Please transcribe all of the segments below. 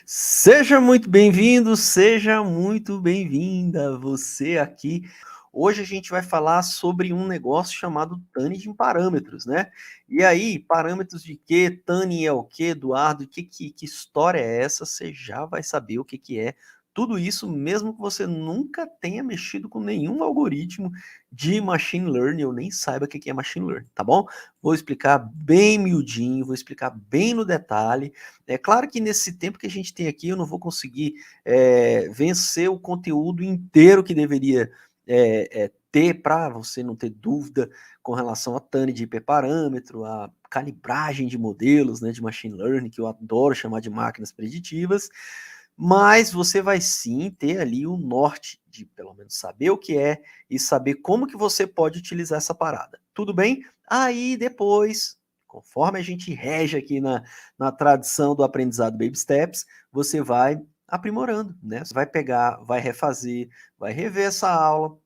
Seja muito bem-vindo, seja muito bem-vinda você aqui. Hoje a gente vai falar sobre um negócio chamado Tânia em parâmetros, né? E aí, parâmetros de quê? Tânia é o quê, Eduardo? Que história é essa? Você já vai saber o que é. Tudo isso, mesmo que você nunca tenha mexido com nenhum algoritmo de machine learning, ou nem saiba o que é machine learning, tá bom? Vou explicar bem miudinho, vou explicar bem no detalhe. É claro que nesse tempo que a gente tem aqui, eu não vou conseguir vencer o conteúdo inteiro que deveria ter para você não ter dúvida com relação a TANI de hiperparâmetro, a calibragem de modelos, né, de machine learning, que eu adoro chamar de máquinas preditivas, mas você vai sim ter ali o norte de pelo menos saber o que é e saber como que você pode utilizar essa parada. Tudo bem? Aí depois, conforme a gente rege aqui na tradição do aprendizado Baby Steps, você vai aprimorando, né? Você vai pegar, vai refazer, vai rever essa aula,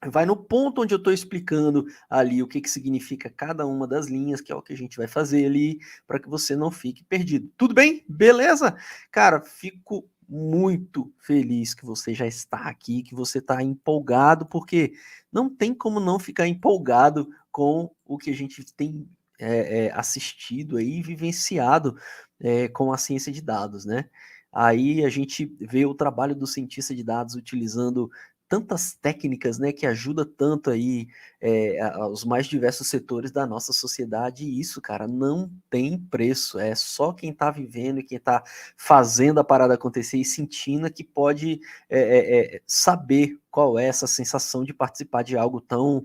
vai no ponto onde eu estou explicando ali o que significa cada uma das linhas, que é o que a gente vai fazer ali, para que você não fique perdido. Tudo bem? Beleza? Cara, fico muito feliz que você já está aqui, que você está empolgado, porque não tem como não ficar empolgado com o que a gente tem assistido aí, vivenciado com a ciência de dados, né? Aí a gente vê o trabalho do cientista de dados utilizando tantas técnicas, né, que ajuda tanto aí os mais diversos setores da nossa sociedade, e isso, cara, não tem preço, é só quem tá vivendo e quem tá fazendo a parada acontecer e sentindo que pode saber qual é essa sensação de participar de algo tão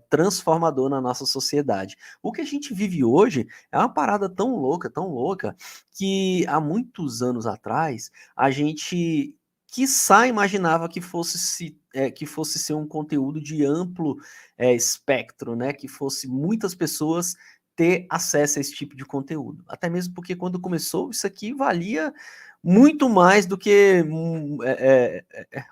transformador na nossa sociedade. O que a gente vive hoje é uma parada tão louca, que há muitos anos atrás a gente quiçá imaginava que fosse ser um conteúdo de amplo espectro, né? Que fosse muitas pessoas ter acesso a esse tipo de conteúdo. Até mesmo porque quando começou, isso aqui valia muito mais do que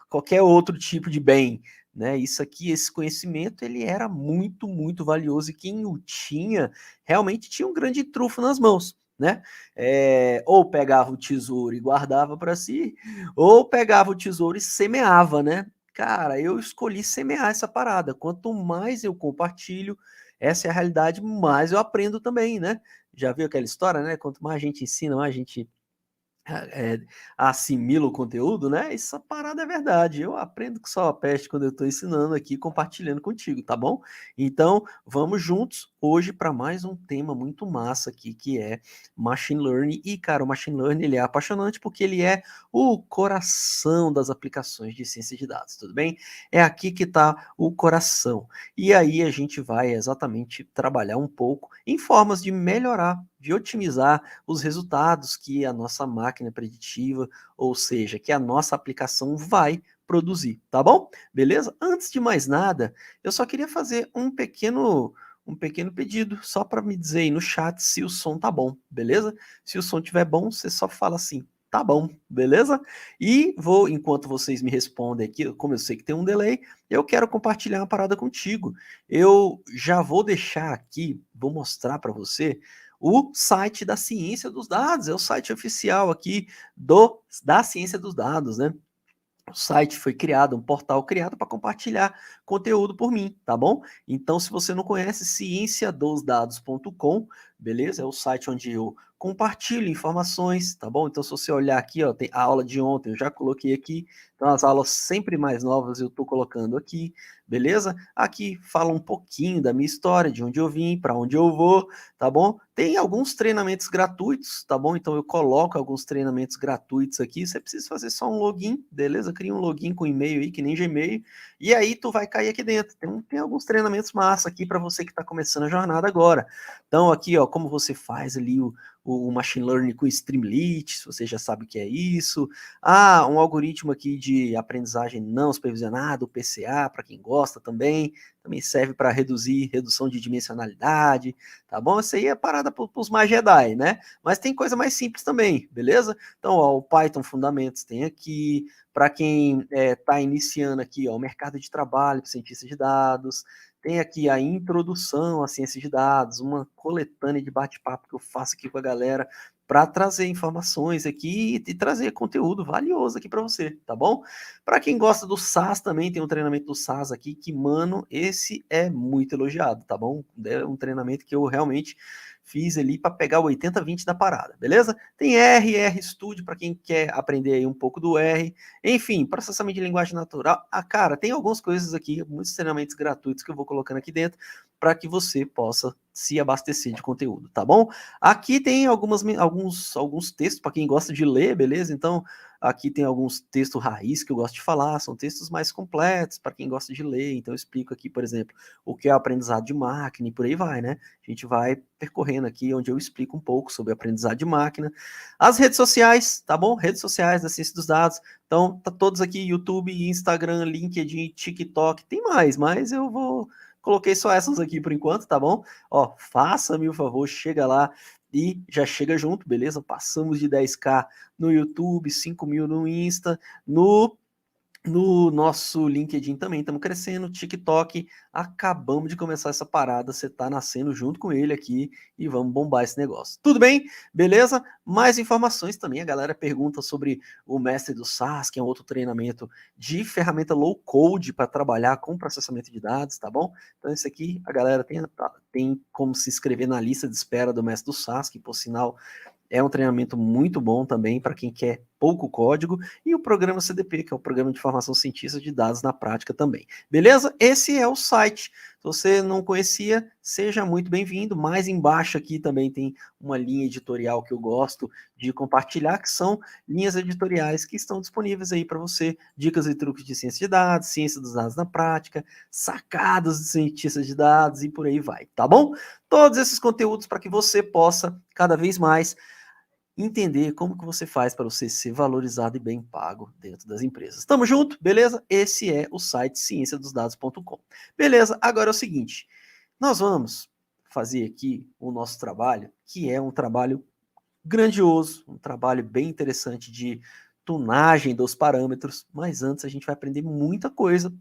qualquer outro tipo de bem, né? Isso aqui, esse conhecimento, ele era muito valioso e quem o tinha realmente tinha um grande trunfo nas mãos, né? Ou pegava o tesouro e guardava para si, ou pegava o tesouro e semeava, né? Cara, eu escolhi semear essa parada. Quanto mais eu compartilho, essa é a realidade, mais eu aprendo também, né? Já viu aquela história, né? Quanto mais a gente ensina, mais a gente é, assimila o conteúdo, né? Essa parada é verdade. Eu aprendo que só a peste quando eu estou ensinando aqui, compartilhando contigo, tá bom? Então, vamos juntos hoje para mais um tema muito massa aqui, que é Machine Learning. E, cara, o Machine Learning ele é apaixonante porque ele é o coração das aplicações de ciência de dados, tudo bem? É aqui que está o coração. E aí a gente vai exatamente trabalhar um pouco em formas de melhorar, de otimizar os resultados que a nossa máquina preditiva, ou seja, que a nossa aplicação vai produzir, tá bom? Beleza? Antes de mais nada, eu só queria fazer um pequeno pedido, só para me dizer aí no chat se o som tá bom, beleza? Se o som tiver bom, você só fala assim, tá bom, beleza? E vou, enquanto vocês me respondem aqui, como eu sei que tem um delay, eu quero compartilhar uma parada contigo. Eu já vou deixar aqui, vou mostrar para você o site da Ciência dos Dados, é o site oficial aqui da Ciência dos Dados, né? O site foi criado, um portal criado para compartilhar conteúdo por mim, tá bom? Então, se você não conhece, cienciadosdados.com, beleza? É o site onde eu compartilho informações, tá bom? Então, se você olhar aqui, ó, tem a aula de ontem, eu já coloquei aqui. Então, as aulas sempre mais novas eu estou colocando aqui, beleza? Aqui fala um pouquinho da minha história, de onde eu vim, para onde eu vou, tá bom? Tem alguns treinamentos gratuitos, tá bom? Então eu coloco alguns treinamentos gratuitos aqui. Você precisa fazer só um login, beleza? Cria um login com e-mail aí, que nem Gmail, e aí tu vai cair aqui dentro. Tem alguns treinamentos massa aqui para você que está começando a jornada agora. Então aqui, ó, como você faz ali o machine learning com Streamlit, se você já sabe o que é isso. Ah, um algoritmo aqui de aprendizagem não supervisionado, o PCA, para quem gosta também serve para redução de dimensionalidade, tá bom? Isso aí é parada para os mais Jedi, né? Mas tem coisa mais simples também, beleza? Então, ó, o Python Fundamentos tem aqui, para quem está iniciando aqui, ó, o mercado de trabalho para cientista de dados, tem aqui a introdução à ciência de dados, uma coletânea de bate-papo que eu faço aqui com a galera, para trazer informações aqui e trazer conteúdo valioso aqui para você, tá bom? Para quem gosta do SaaS também, tem um treinamento do SaaS aqui que, mano, esse é muito elogiado, tá bom? É um treinamento que eu realmente fiz ali para pegar o 80-20 da parada, beleza? Tem R Studio para quem quer aprender aí um pouco do R. Enfim, processamento de linguagem natural. Ah, cara, tem algumas coisas aqui, muitos treinamentos gratuitos que eu vou colocando aqui dentro para que você possa se abastecer de conteúdo, tá bom? Aqui tem alguns textos para quem gosta de ler, beleza? Então, aqui tem alguns textos raiz que eu gosto de falar, são textos mais completos para quem gosta de ler. Então, eu explico aqui, por exemplo, o que é aprendizado de máquina e por aí vai, né? A gente vai percorrendo aqui onde eu explico um pouco sobre aprendizado de máquina. As redes sociais, tá bom? Redes sociais da ciência dos dados. Então, tá todos aqui: YouTube, Instagram, LinkedIn, TikTok. Tem mais, mas eu vou coloquei só essas aqui por enquanto, tá bom? Ó, faça-me o favor, chega lá e já chega junto, beleza? Passamos de 10k no YouTube, 5 mil no Insta, no nosso LinkedIn também estamos crescendo, TikTok, acabamos de começar essa parada, você está nascendo junto com ele aqui e vamos bombar esse negócio. Tudo bem? Beleza? Mais informações também, a galera pergunta sobre o Mestre do SaaS, que é um outro treinamento de ferramenta low code para trabalhar com processamento de dados, tá bom? Então esse aqui, a galera tem como se inscrever na lista de espera do Mestre do SaaS, que por sinal é um treinamento muito bom também para quem quer pouco código, e o programa CDP, que é o Programa de Formação Cientista de Dados na Prática também. Beleza? Esse é o site. Se você não conhecia, seja muito bem-vindo. Mais embaixo aqui também tem uma linha editorial que eu gosto de compartilhar, que são linhas editoriais que estão disponíveis aí para você, dicas e truques de ciência de dados, ciência dos dados na prática, sacadas de cientistas de dados e por aí vai, tá bom? Todos esses conteúdos para que você possa cada vez mais entender como que você faz para você ser valorizado e bem pago dentro das empresas. Tamo junto? Beleza? Esse é o site cienciadosdados.com. Beleza? Agora é o seguinte, nós vamos fazer aqui o nosso trabalho, que é um trabalho grandioso, um trabalho bem interessante de tunagem dos parâmetros, mas antes a gente vai aprender muita coisa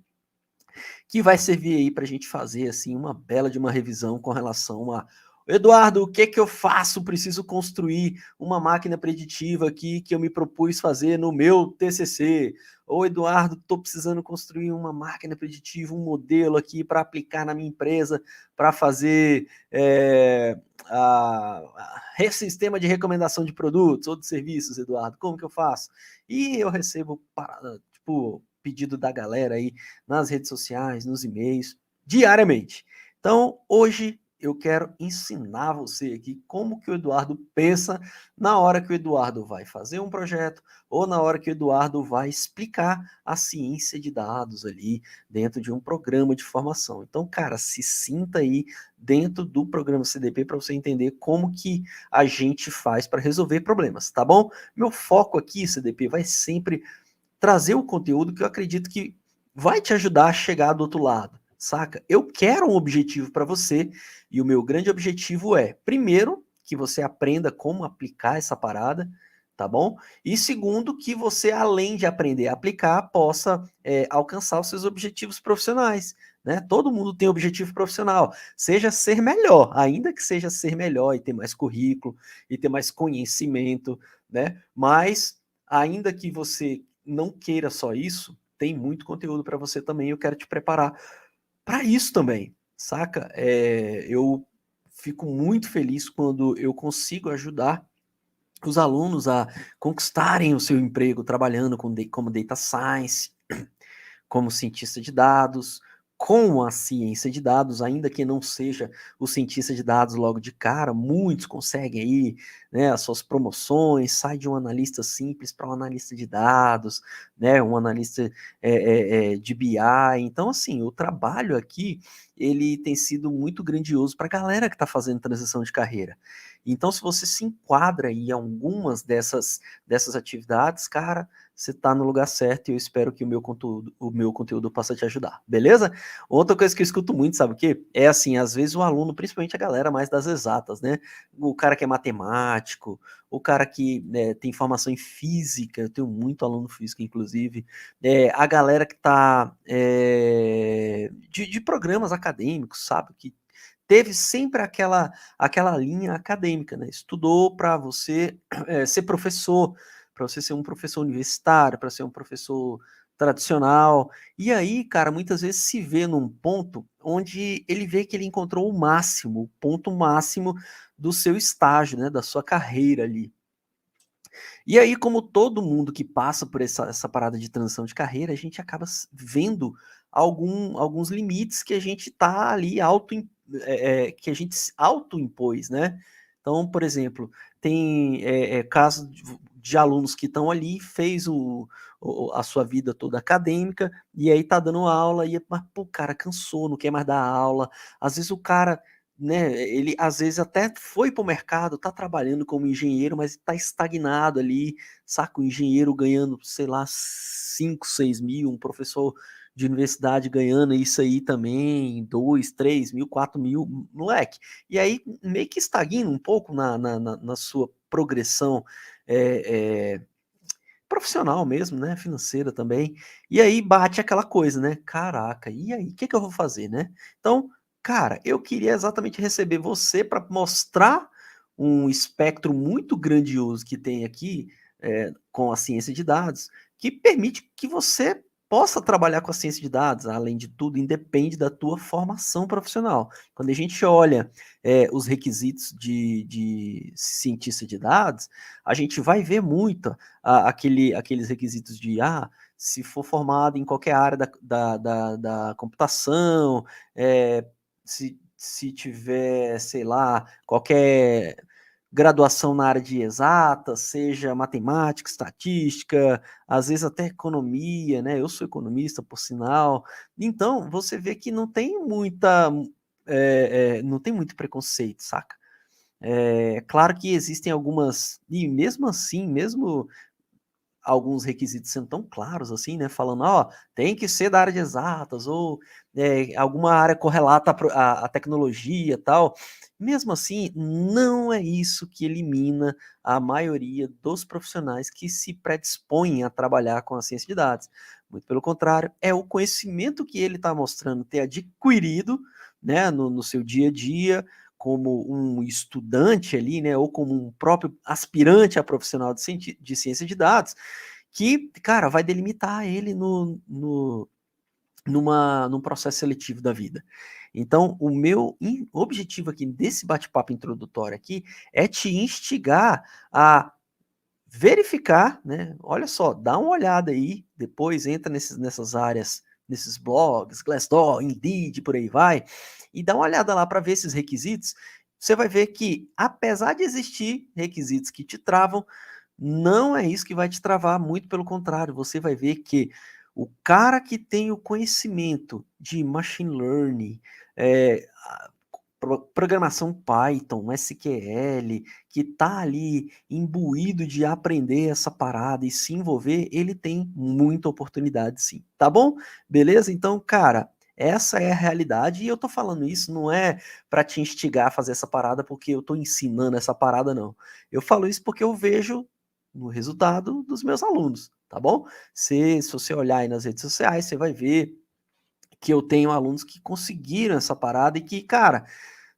que vai servir aí para a gente fazer assim uma bela de uma revisão com relação a Eduardo, o que que eu faço? Preciso construir uma máquina preditiva aqui que eu me propus fazer no meu TCC. Ou Eduardo, estou precisando construir uma máquina preditiva, um modelo aqui para aplicar na minha empresa para fazer esse sistema de recomendação de produtos ou de serviços, Eduardo. Como que eu faço? E eu recebo tipo pedido da galera aí nas redes sociais, nos e-mails, diariamente. Então, hoje eu quero ensinar você aqui como que o Eduardo pensa na hora que o Eduardo vai fazer um projeto ou na hora que o Eduardo vai explicar a ciência de dados ali dentro de um programa de formação. Então, cara, se sinta aí dentro do programa CDP para você entender como que a gente faz para resolver problemas, tá bom? Meu foco aqui, CDP, vai sempre trazer o conteúdo que eu acredito que vai te ajudar a chegar do outro lado, saca? Eu quero um objetivo para você e o meu grande objetivo é, primeiro, que você aprenda como aplicar essa parada, tá bom? E segundo, que você, além de aprender a aplicar, possa alcançar os seus objetivos profissionais, né? Todo mundo tem objetivo profissional, seja ser melhor, ainda que seja ser melhor e ter mais currículo e ter mais conhecimento, né? Mas ainda que você não queira só isso, tem muito conteúdo para você também. Eu quero te preparar para isso também, saca? Eu fico muito feliz quando eu consigo ajudar os alunos a conquistarem o seu emprego trabalhando como data science, como cientista de dados, com a ciência de dados, ainda que não seja o cientista de dados logo de cara, muitos conseguem aí, né, as suas promoções, sai de um analista simples para um analista de dados, né, um analista de BI. Então, assim, o trabalho aqui, ele tem sido muito grandioso para a galera que está fazendo transição de carreira. Então, se você se enquadra em algumas dessas atividades, cara, você está no lugar certo e eu espero que o meu conteúdo possa te ajudar, beleza? Outra coisa que eu escuto muito, sabe o quê? É assim, às vezes o aluno, principalmente a galera mais das exatas, né? O cara que é matemático, o cara que tem formação em física, eu tenho muito aluno físico, inclusive, a galera que está de programas acadêmicos, sabe? Que teve sempre aquela linha acadêmica, né? Estudou para você ser professor, para você ser um professor universitário, para ser um professor tradicional. E aí, cara, muitas vezes se vê num ponto onde ele vê que ele encontrou o máximo, o ponto máximo do seu estágio, né, da sua carreira ali. E aí, como todo mundo que passa por essa parada de transição de carreira, a gente acaba vendo alguns limites que a gente tá ali que a gente se autoimpôs, né? Então, por exemplo, tem casos de alunos que estão ali, fez a sua vida toda acadêmica, e aí tá dando aula, mas, pô, o cara cansou, não quer mais dar aula. Às vezes o cara, né, ele às vezes até foi para o mercado, está trabalhando como engenheiro, mas está estagnado ali, saca? O engenheiro ganhando, sei lá, 5, 6 mil, um professor de universidade ganhando isso aí também, 2, 3 mil, 4 mil, moleque. E aí meio que estagna um pouco na sua progressão é, é, profissional mesmo, né? Financeira também. E aí bate aquela coisa, né? Caraca, e aí, o que que eu vou fazer, né? Então, cara, eu queria exatamente receber você para mostrar um espectro muito grandioso que tem aqui com a ciência de dados, que permite que você possa trabalhar com a ciência de dados. Além de tudo, independe da tua formação profissional. Quando a gente olha os requisitos de cientista de dados, a gente vai ver muito aqueles requisitos de se for formado em qualquer área da computação, se tiver, sei lá, qualquer graduação na área de exata, seja matemática, estatística, às vezes até economia, né? Eu sou economista, por sinal. Então, você vê que não tem muito preconceito, saca? É claro que existem algumas, e mesmo assim, mesmo alguns requisitos sendo tão claros assim, né? Falando, ó, tem que ser da área de exatas, ou alguma área correlata à tecnologia e tal. Mesmo assim, não é isso que elimina a maioria dos profissionais que se predispõem a trabalhar com a ciência de dados. Muito pelo contrário, é o conhecimento que ele está mostrando ter adquirido, né, no seu dia a dia, como um estudante ali, né, ou como um próprio aspirante a profissional de ciência de dados, que, cara, vai delimitar ele num processo seletivo da vida. Então, o meu objetivo aqui desse bate-papo introdutório aqui é te instigar a verificar, né? Olha só, dá uma olhada aí, depois entra nessas áreas, nesses blogs, Glassdoor, Indeed, por aí vai, e dá uma olhada lá para ver esses requisitos. Você vai ver que, apesar de existir requisitos que te travam, não é isso que vai te travar, muito pelo contrário, você vai ver que o cara que tem o conhecimento de machine learning, é, programação Python, SQL, que está ali imbuído de aprender essa parada e se envolver, ele tem muita oportunidade sim, tá bom? Beleza? Então, cara, essa é a realidade e eu tô falando isso não é para te instigar a fazer essa parada porque eu tô ensinando essa parada, não. Eu falo isso porque eu vejo no resultado dos meus alunos, tá bom? Se você olhar aí nas redes sociais, você vai ver que eu tenho alunos que conseguiram essa parada e que, cara,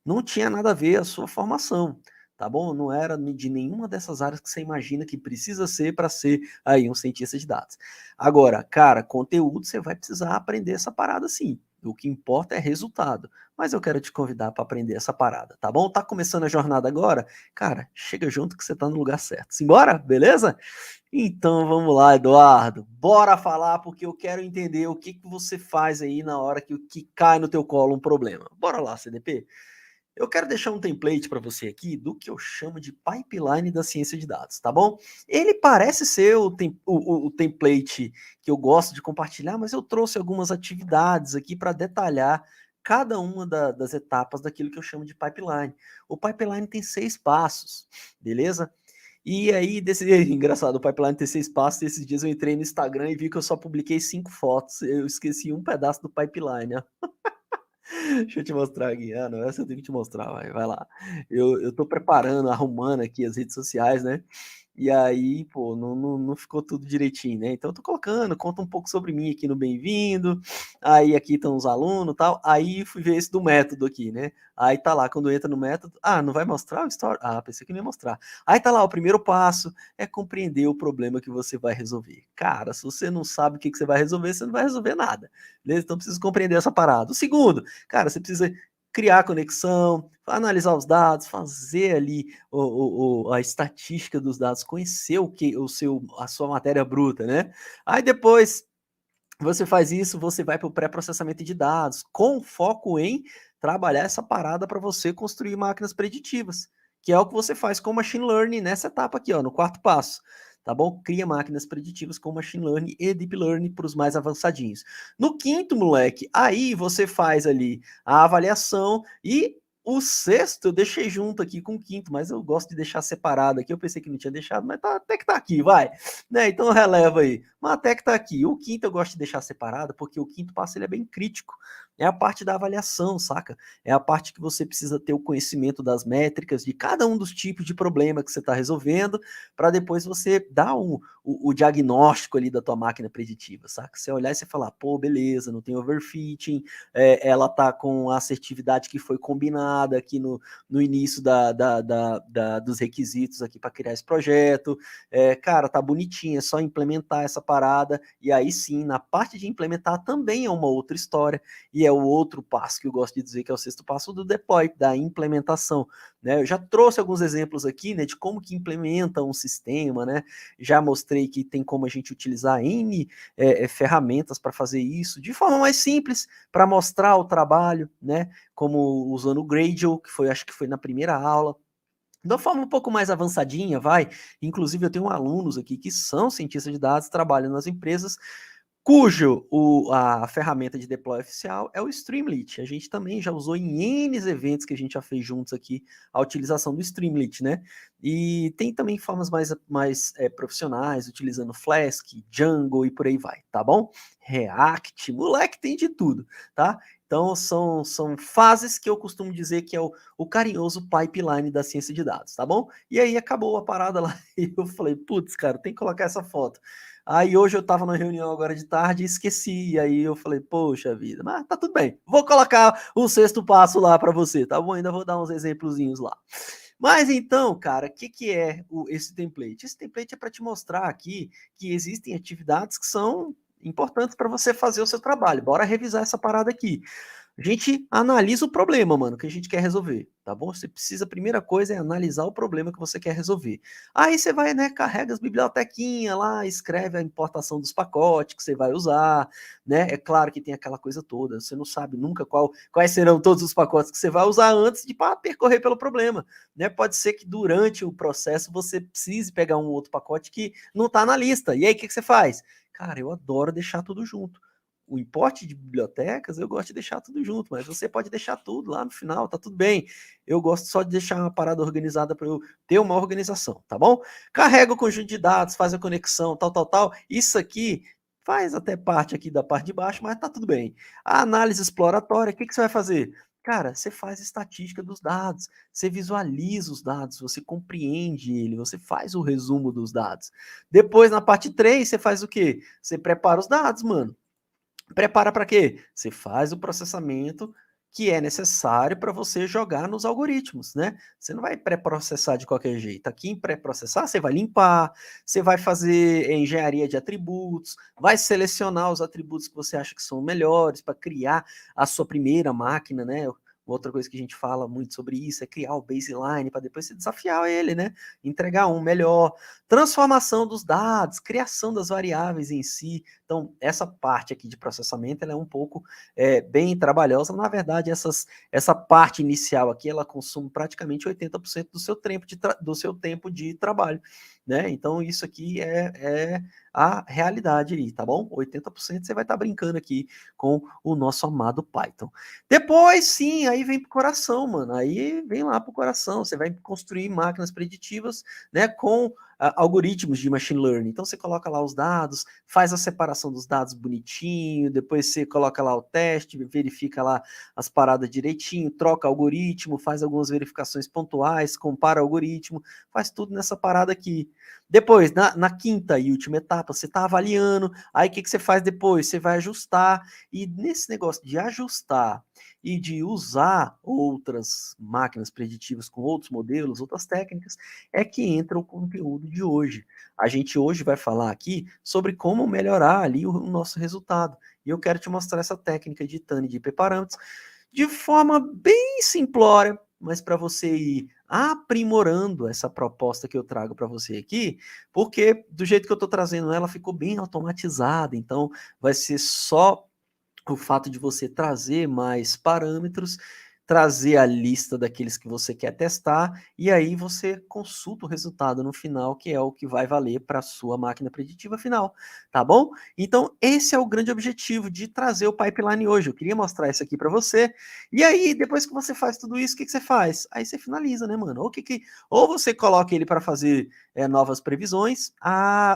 não tinha nada a ver a sua formação, tá bom? Não era de nenhuma dessas áreas que você imagina que precisa ser para ser aí um cientista de dados. Agora, cara, conteúdo você vai precisar aprender essa parada sim. O que importa é resultado. Mas eu quero te convidar para aprender essa parada, tá bom? Tá começando a jornada agora? Cara, chega junto que você tá no lugar certo. Simbora? Beleza? Então vamos lá, Eduardo. Bora falar porque eu quero entender o que que você faz aí na hora que cai no teu colo um problema. Bora lá, CDP. Eu quero deixar um template para você aqui do que eu chamo de pipeline da ciência de dados, tá bom? Ele parece ser o template que eu gosto de compartilhar, mas eu trouxe algumas atividades aqui para detalhar cada uma das etapas daquilo que eu chamo de pipeline. O pipeline tem 6 passos, beleza? E aí, engraçado, o pipeline tem 6 passos. Esses dias eu entrei no Instagram e vi que eu só publiquei 5 fotos. Eu esqueci um pedaço do pipeline, ó. Deixa eu te mostrar aqui. Ah, não, essa eu tenho que te mostrar, vai lá. Eu tô preparando, arrumando aqui as redes sociais, né? E aí, pô, não ficou tudo direitinho, né? Então eu tô colocando, conta um pouco sobre mim aqui no Bem-vindo, aí aqui estão os alunos e tal, aí fui ver esse do método aqui, né? Aí tá lá, quando entra no método, não vai mostrar o story? Ah, pensei que não ia mostrar. Aí tá lá, o primeiro passo é compreender o problema que você vai resolver. Cara, se você não sabe o que você vai resolver, você não vai resolver nada, beleza? Então precisa compreender essa parada. O segundo, cara, você precisa criar conexão, analisar os dados, fazer ali a estatística dos dados, conhecer a sua matéria bruta, né? Aí depois você faz isso, você vai para o pré-processamento de dados, com foco em trabalhar essa parada para você construir máquinas preditivas, que é o que você faz com machine learning nessa etapa aqui, ó, no quarto passo. Tá bom? Cria máquinas preditivas com machine learning e deep learning para os mais avançadinhos. No quinto, moleque, aí você faz ali a avaliação e o sexto eu deixei junto aqui com o quinto, mas eu gosto de deixar separado aqui. Eu pensei que não tinha deixado, mas até que tá aqui, vai. Né? Então releva aí. Mas até que tá aqui. O quinto eu gosto de deixar separado, porque o quinto passo ele é bem crítico. É a parte da avaliação, saca? É a parte que você precisa ter o conhecimento das métricas de cada um dos tipos de problema que você está resolvendo, para depois você dar o diagnóstico ali da tua máquina preditiva, saca? Você olhar e você falar, pô, beleza, não tem overfitting, ela tá com a assertividade que foi combinada aqui no início dos requisitos aqui para criar esse projeto, cara, tá bonitinho, é só implementar essa parada, e aí sim, na parte de implementar também é uma outra história, e é o outro passo que eu gosto de dizer que é o sexto passo do deploy, da implementação, né? Eu já trouxe alguns exemplos aqui, né, de como que implementa um sistema, né? Já mostrei que tem como a gente utilizar N ferramentas para fazer isso de forma mais simples, para mostrar o trabalho, né? Como usando o Gradle, que foi, acho que foi na primeira aula, de uma forma um pouco mais avançadinha, vai. Inclusive, eu tenho alunos aqui que são cientistas de dados, trabalham nas empresas, a ferramenta de deploy oficial é o Streamlit. A gente também já usou em N eventos que a gente já fez juntos aqui a utilização do Streamlit, né? E tem também formas mais profissionais, utilizando Flask, Django e por aí vai, tá bom? React, moleque, tem de tudo, tá? Então são fases que eu costumo dizer que é o carinhoso pipeline da ciência de dados, tá bom? E aí acabou a parada lá e eu falei, putz, cara, tem que colocar essa foto. Aí hoje eu tava na reunião agora de tarde e esqueci. E aí eu falei, poxa vida, mas tá tudo bem. Vou colocar o sexto passo lá para você, tá bom? Ainda vou dar uns exemplozinhos lá. Mas então, cara, o que é esse template? Esse template é para te mostrar aqui que existem atividades que são importantes para você fazer o seu trabalho. Bora revisar essa parada aqui. A gente analisa o problema, mano, que a gente quer resolver, tá bom? Você precisa, a primeira coisa é analisar o problema que você quer resolver. Aí você vai, né, carrega as bibliotequinhas lá, escreve a importação dos pacotes que você vai usar, né? É claro que tem aquela coisa toda, você não sabe nunca quais serão todos os pacotes que você vai usar antes de percorrer pelo problema, né? Pode ser que durante o processo você precise pegar um outro pacote que não está na lista. E aí o que você faz? Cara, eu adoro deixar tudo junto. O importe de bibliotecas, eu gosto de deixar tudo junto, mas você pode deixar tudo lá no final, tá tudo bem. Eu gosto só de deixar uma parada organizada para eu ter uma organização, tá bom? Carrega o conjunto de dados, faz a conexão, tal, tal, tal. Isso aqui faz até parte aqui da parte de baixo, mas tá tudo bem. A análise exploratória, o que você vai fazer? Cara, você faz estatística dos dados, você visualiza os dados, você compreende ele, você faz o resumo dos dados. Depois, na parte 3, você faz o quê? Você prepara os dados, mano. Prepara para quê? Você faz o processamento que é necessário para você jogar nos algoritmos, né? Você não vai pré-processar de qualquer jeito. Aqui em pré-processar, você vai limpar, você vai fazer engenharia de atributos, vai selecionar os atributos que você acha que são melhores para criar a sua primeira máquina, né? Outra coisa que a gente fala muito sobre isso é criar o baseline para depois você desafiar ele, né? Entregar um melhor. Transformação dos dados, criação das variáveis em si. Então, essa parte aqui de processamento ela é um pouco bem trabalhosa. Na verdade, essa parte inicial aqui, ela consome praticamente 80% do seu tempo de trabalho, né? Então, isso aqui é a realidade aí, tá bom? 80% você vai estar brincando aqui com o nosso amado Python. Depois, sim, aí vem pro coração, mano. Aí vem lá pro coração. Você vai construir máquinas preditivas, né, com algoritmos de machine learning. Então você coloca lá os dados, faz a separação dos dados bonitinho, depois você coloca lá o teste, verifica lá as paradas direitinho, troca algoritmo, faz algumas verificações pontuais, compara algoritmo, faz tudo nessa parada aqui. Depois, na quinta e última etapa, você está avaliando, aí o que você faz depois? Você vai ajustar, e nesse negócio de ajustar e de usar outras máquinas preditivas com outros modelos, outras técnicas, é que entra o conteúdo de hoje. A gente hoje vai falar aqui sobre como melhorar ali o nosso resultado. E eu quero te mostrar essa técnica de TANI de IP parâmetros de forma bem simplória, mas para você ir aprimorando essa proposta que eu trago para você aqui, porque do jeito que eu estou trazendo ela ficou bem automatizada, então vai ser só o fato de você trazer mais parâmetros, trazer a lista daqueles que você quer testar, e aí você consulta o resultado no final, que é o que vai valer para a sua máquina preditiva final, tá bom? Então, esse é o grande objetivo de trazer o pipeline hoje. Eu queria mostrar isso aqui para você, e aí, depois que você faz tudo isso, o que, que você faz? Aí você finaliza, né, mano? Ou você coloca ele para fazer novas previsões,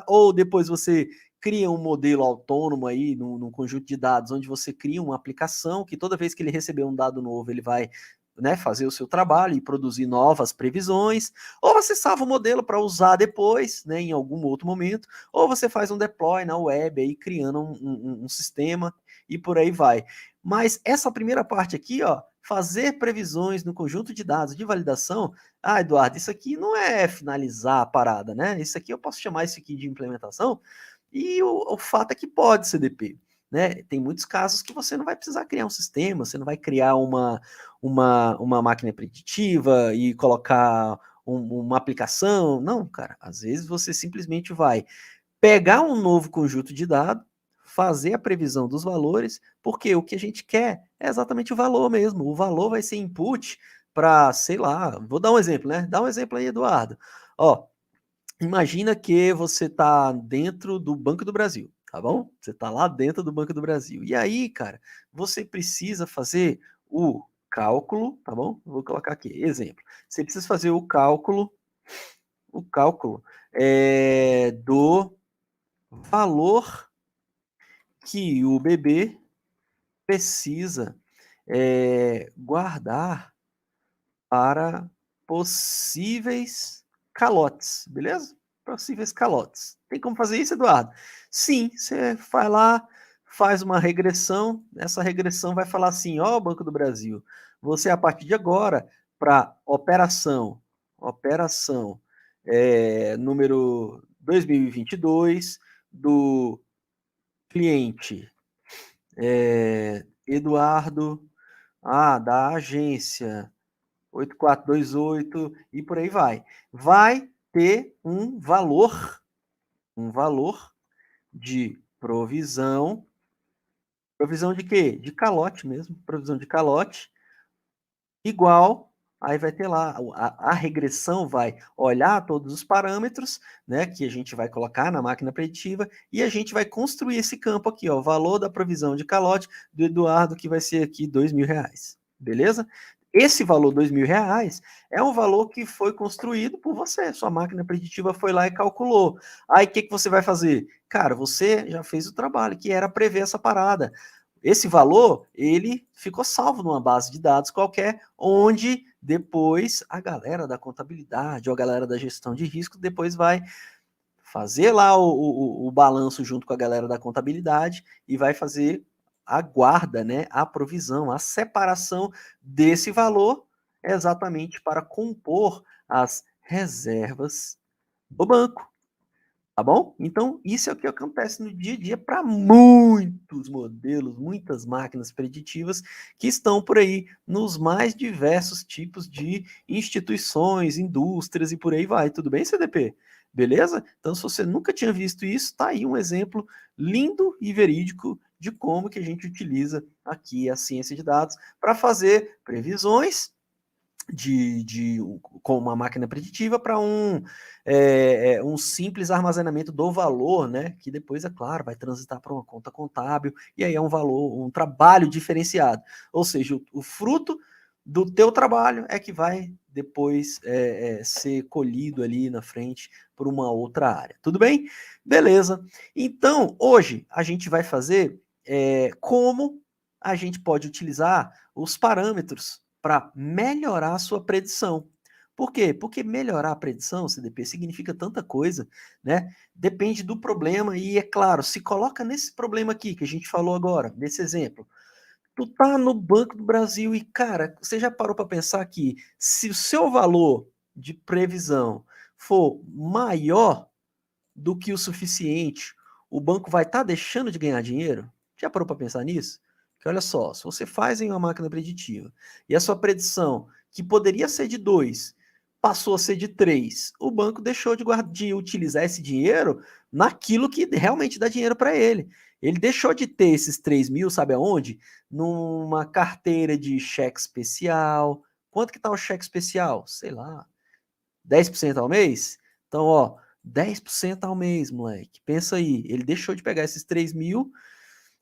ou depois você cria um modelo autônomo aí num conjunto de dados, onde você cria uma aplicação que toda vez que ele receber um dado novo, ele vai, né, fazer o seu trabalho e produzir novas previsões, ou você salva o modelo para usar depois, né, em algum outro momento, ou você faz um deploy na web aí, criando um sistema e por aí vai. Mas essa primeira parte aqui, ó, fazer previsões no conjunto de dados de validação, Eduardo, isso aqui não é finalizar a parada, né? Isso aqui eu posso chamar isso aqui de implementação, e o fato é que pode CDP. Né? Tem muitos casos que você não vai precisar criar um sistema, você não vai criar uma máquina preditiva e colocar uma aplicação. Não, cara. Às vezes você simplesmente vai pegar um novo conjunto de dados, fazer a previsão dos valores, porque o que a gente quer é exatamente o valor mesmo. O valor vai ser input para, sei lá, vou dar um exemplo, né? Dá um exemplo aí, Eduardo. Ó, imagina que você está dentro do Banco do Brasil, tá bom? Você está lá dentro do Banco do Brasil. E aí, cara, você precisa fazer o cálculo, tá bom? Vou colocar aqui, exemplo. Você precisa fazer o cálculo do valor que o bebê precisa guardar para possíveis calotes, beleza? Possíveis calotes. Tem como fazer isso, Eduardo? Sim, você vai lá, faz uma regressão, essa regressão vai falar assim, ó, Banco do Brasil, você a partir de agora, para operação número 2022 do cliente Eduardo, da agência 8428 e por aí vai. Vai ter um valor de provisão. Provisão de quê? De calote mesmo, provisão de calote, igual, aí vai ter lá, a regressão vai olhar todos os parâmetros, né, que a gente vai colocar na máquina preditiva, e a gente vai construir esse campo aqui, ó, o valor da provisão de calote do Eduardo, que vai ser aqui R$ 2.000, beleza? Esse valor R$ 2.000 é um valor que foi construído por você, sua máquina preditiva foi lá e calculou. Aí o que, que você vai fazer? Cara, você já fez o trabalho, que era prever essa parada. Esse valor, ele ficou salvo numa base de dados qualquer, onde depois a galera da contabilidade ou a galera da gestão de risco depois vai fazer lá o balanço junto com a galera da contabilidade e vai fazer a guarda, né, a provisão, a separação desse valor exatamente para compor as reservas do banco. Tá bom? Então, isso é o que acontece no dia a dia para muitos modelos, muitas máquinas preditivas que estão por aí nos mais diversos tipos de instituições, indústrias e por aí vai. Tudo bem, CDP? Beleza? Então, se você nunca tinha visto isso, tá aí um exemplo lindo e verídico de como que a gente utiliza aqui a ciência de dados para fazer previsões com uma máquina preditiva para um simples armazenamento do valor, né? Que depois, é claro, vai transitar para uma conta contábil, e aí é um valor, um trabalho diferenciado. Ou seja, o fruto do teu trabalho é que vai depois ser colhido ali na frente por uma outra área. Tudo bem? Beleza. Então, hoje a gente vai fazer como a gente pode utilizar os parâmetros para melhorar a sua predição. Por quê? Porque melhorar a predição, CDP, significa tanta coisa, né? Depende do problema e, é claro, se coloca nesse problema aqui que a gente falou agora, nesse exemplo. Tu tá no Banco do Brasil e, cara, você já parou para pensar que se o seu valor de previsão for maior do que o suficiente, o banco vai estar deixando de ganhar dinheiro? Já parou para pensar nisso? Que olha só, se você faz em uma máquina preditiva e a sua predição, que poderia ser de 2, passou a ser de 3, o banco deixou de utilizar esse dinheiro naquilo que realmente dá dinheiro para ele. Ele deixou de ter esses 3 mil, sabe aonde? Numa carteira de cheque especial. Quanto que tá o cheque especial? Sei lá, 10% ao mês? Então, ó, 10% ao mês, moleque. Pensa aí, ele deixou de pegar esses 3 mil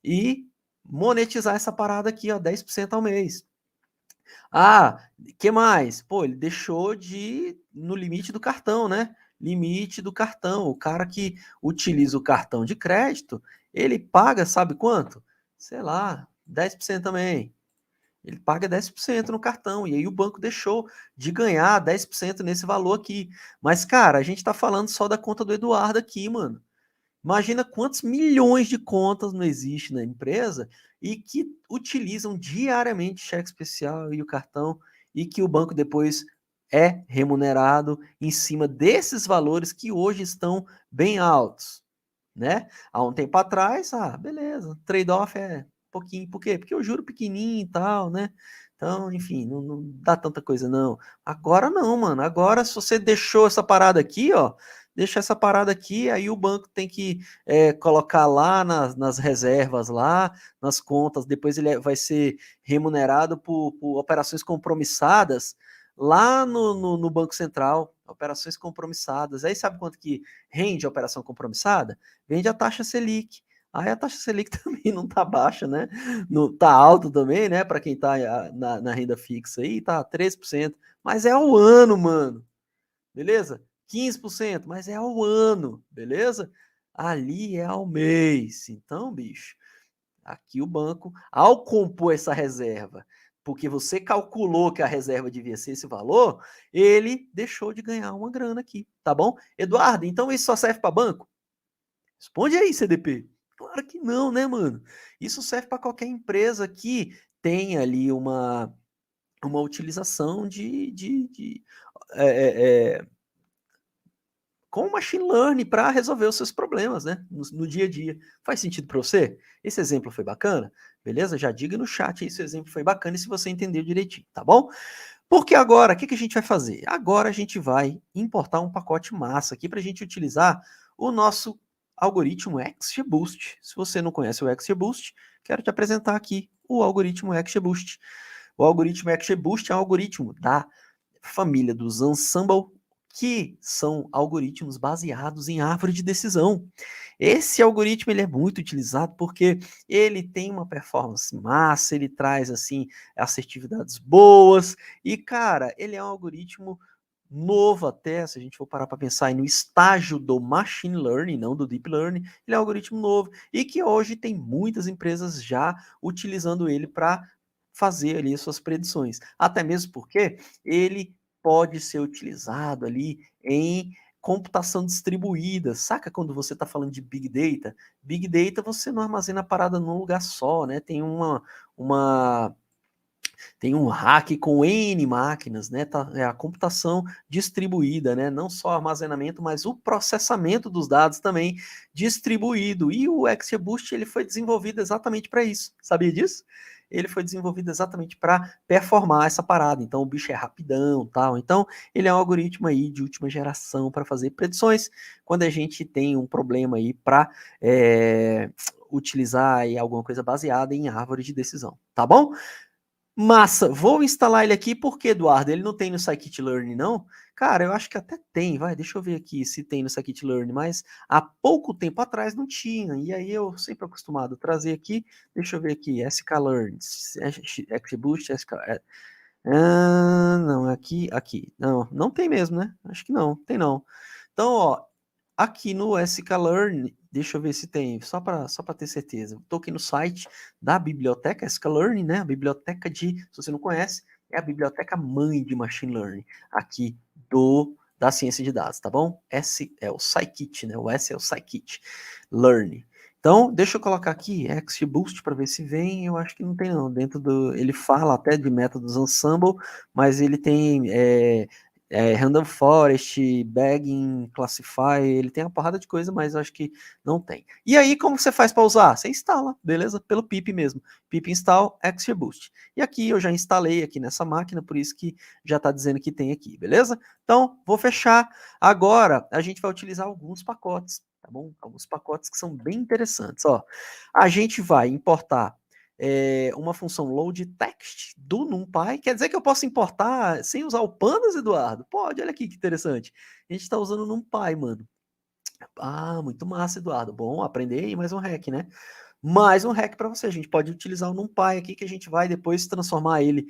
e monetizar essa parada aqui, ó, 10% ao mês. Ah, que mais? Pô, ele deixou de ir no limite do cartão, né? Limite do cartão. O cara que utiliza o cartão de crédito, ele paga, sabe quanto? Sei lá, 10% também. Ele paga 10% no cartão, e aí o banco deixou de ganhar 10% nesse valor aqui. Mas, cara, a gente tá falando só da conta do Eduardo aqui, mano. Imagina quantos milhões de contas não existem na empresa e que utilizam diariamente cheque especial e o cartão e que o banco depois é remunerado em cima desses valores que hoje estão bem altos, né? Há um tempo atrás, beleza, trade-off é pouquinho, por quê? Porque eu juro pequenininho e tal, né? Então, enfim, não dá tanta coisa não. Agora não, mano. Agora, se você deixou essa parada aqui, ó, deixa essa parada aqui, aí o banco tem que colocar lá nas reservas, lá nas contas, depois ele vai ser remunerado por operações compromissadas lá no Banco Central, operações compromissadas. Aí sabe quanto que rende a operação compromissada? Vende a taxa Selic. Aí a taxa Selic também não tá baixa, né? Não tá alto também, né? Para quem tá na renda fixa aí, tá 13%. Mas é ao ano, mano. Beleza? 15%, mas é ao ano, beleza? Ali é ao mês. Então, bicho, aqui o banco, ao compor essa reserva, porque você calculou que a reserva devia ser esse valor, ele deixou de ganhar uma grana aqui, tá bom? Eduardo, então isso só serve para banco? Responde aí, CDP. Claro que não, né, mano? Isso serve para qualquer empresa que tenha ali uma utilização é, com machine learning para resolver os seus problemas, né? No dia a dia. Faz sentido para você? Esse exemplo foi bacana? Beleza? Já diga no chat aí se o exemplo foi bacana e se você entendeu direitinho, tá bom? Porque agora, o que a gente vai fazer? Agora a gente vai importar um pacote massa aqui para a gente utilizar o nosso algoritmo XGBoost. Se você não conhece o XGBoost, quero te apresentar aqui o algoritmo XGBoost. O algoritmo XGBoost é um algoritmo da família dos Ensemble, que são algoritmos baseados em árvore de decisão. Esse algoritmo ele é muito utilizado porque ele tem uma performance massa, ele traz assim assertividades boas e cara, ele é um algoritmo novo até, se a gente for parar para pensar aí no estágio do machine learning, não do deep learning, ele é um algoritmo novo e que hoje tem muitas empresas já utilizando ele para fazer ali suas predições. Até mesmo porque ele pode ser utilizado ali em computação distribuída. Saca quando você está falando de Big Data? Big Data você não armazena a parada num lugar só, né? Uma tem um rack com N máquinas, né? É a computação distribuída, né? Não só armazenamento, mas o processamento dos dados também distribuído. E o XGBoost ele foi desenvolvido exatamente para isso. Sabia disso? Ele foi desenvolvido exatamente para performar essa parada. Então o bicho é rapidão, tal. Então ele é um algoritmo aí de última geração para fazer predições quando a gente tem um problema aí para utilizar aí alguma coisa baseada em árvore de decisão, tá bom? Massa, vou instalar ele aqui porque, Eduardo, ele não tem no Scikit-Learn, não? Cara, eu acho que até tem, vai, deixa eu ver aqui se tem no Scikit-Learn, mas há pouco tempo atrás não tinha, e aí eu sempre acostumado a trazer aqui, deixa eu ver aqui, sklearn, XGBoost, não, aqui, não tem mesmo, né? Acho que não, tem não. Então, ó, aqui no sklearn, deixa eu ver se tem, só para ter certeza. Estou aqui no site da biblioteca sklearn, né? A biblioteca se você não conhece, é a biblioteca mãe de machine learning aqui da ciência de dados, tá bom? S é o Scikit, né? O S é o Scikit Learn. Então, deixa eu colocar aqui XGBoost para ver se vem. Eu acho que não tem não. Dentro do, ele fala até de métodos ensemble, mas ele tem Random Forest, Bagging, Classify, ele tem uma porrada de coisa, mas eu acho que não tem. E aí, como você faz para usar? Você instala, beleza? Pelo pip mesmo. Pip install XGBoost. E aqui eu já instalei aqui nessa máquina, por isso que já está dizendo que tem aqui, beleza? Então, vou fechar. Agora, a gente vai utilizar alguns pacotes, tá bom? Alguns pacotes que são bem interessantes. Ó, a gente vai importar uma função load text do NumPy. Quer dizer que eu posso importar sem usar o Pandas, Eduardo? Pode, olha aqui que interessante. A gente está usando o NumPy, mano. Ah, muito massa, Eduardo. Bom, aprender aí mais um hack, né? Mais um hack para você. A gente pode utilizar o NumPy aqui, que a gente vai depois transformar ele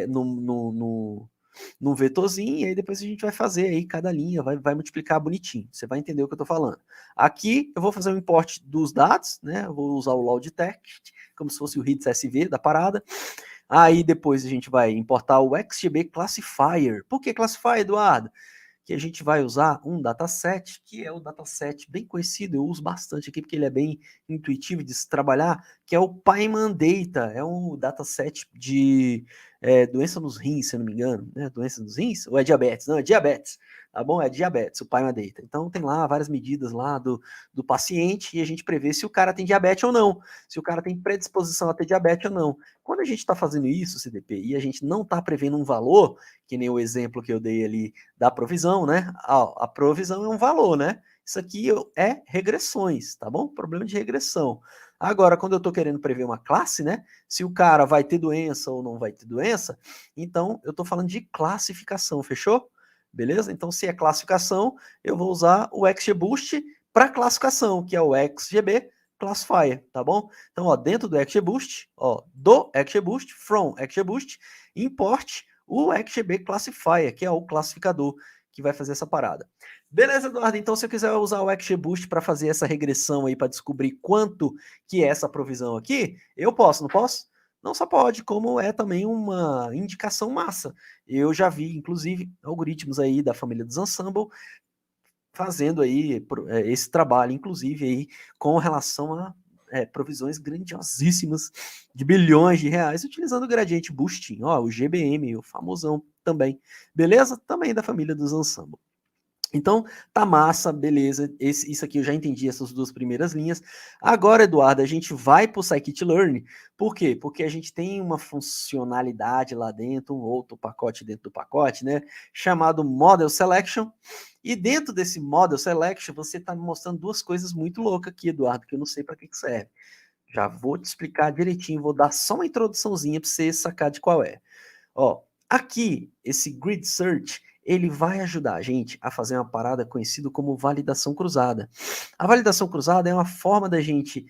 num vetorzinho, e aí depois a gente vai fazer aí cada linha, vai multiplicar bonitinho. Você vai entender o que eu estou falando. Aqui eu vou fazer o import dos dados, né? Eu vou usar o load text, como se fosse o read CSV da parada. Aí depois a gente vai importar o XGB classifier. Por que classifier, Eduardo? Que a gente vai usar um dataset, que é o dataset bem conhecido, eu uso bastante aqui porque ele é bem intuitivo de se trabalhar, que é o Paiman Data, é um dataset de doença nos rins, se eu não me engano, né? Doença nos rins? Ou é diabetes? Não, é diabetes, tá bom? É diabetes, o Paiman Data. Então tem lá várias medidas lá do paciente e a gente prevê se o cara tem diabetes ou não, se o cara tem predisposição a ter diabetes ou não. Quando a gente está fazendo isso, CDP, e a gente não está prevendo um valor, que nem o exemplo que eu dei ali da provisão, né? A provisão é um valor, né? Isso aqui é regressões, tá bom? Problema de regressão. Agora, quando eu estou querendo prever uma classe, né? Se o cara vai ter doença ou não vai ter doença, então eu estou falando de classificação, fechou? Beleza? Então, se é classificação, eu vou usar o XGBoost para classificação, que é o XGB Classifier, tá bom? Então, ó, dentro do XGBoost, ó, do XGBoost, from XGBoost, import o XGB Classifier, que é o classificador que vai fazer essa parada. Beleza, Eduardo? Então, se eu quiser usar o XGBoost para fazer essa regressão aí, para descobrir quanto que é essa provisão aqui, eu posso, não posso? Não só pode, como é também uma indicação massa. Eu já vi, inclusive, algoritmos aí da família dos Ensemble fazendo aí esse trabalho, inclusive aí com relação a provisões grandiosíssimas de bilhões de reais, utilizando o gradiente boosting, ó, o GBM, o famosão também, beleza? Também da família dos Ensemble. Então, tá massa, beleza. Isso aqui eu já entendi, essas duas primeiras linhas. Agora, Eduardo, a gente vai para o Scikit-Learn. Por quê? Porque a gente tem uma funcionalidade lá dentro, um outro pacote dentro do pacote, né? Chamado Model Selection. E dentro desse Model Selection, você está me mostrando duas coisas muito loucas aqui, Eduardo, que eu não sei para que serve. Já vou te explicar direitinho, vou dar só uma introduçãozinha para você sacar de qual é. Ó, aqui, esse Grid Search, ele vai ajudar a gente a fazer uma parada conhecida como validação cruzada. A validação cruzada é uma forma da gente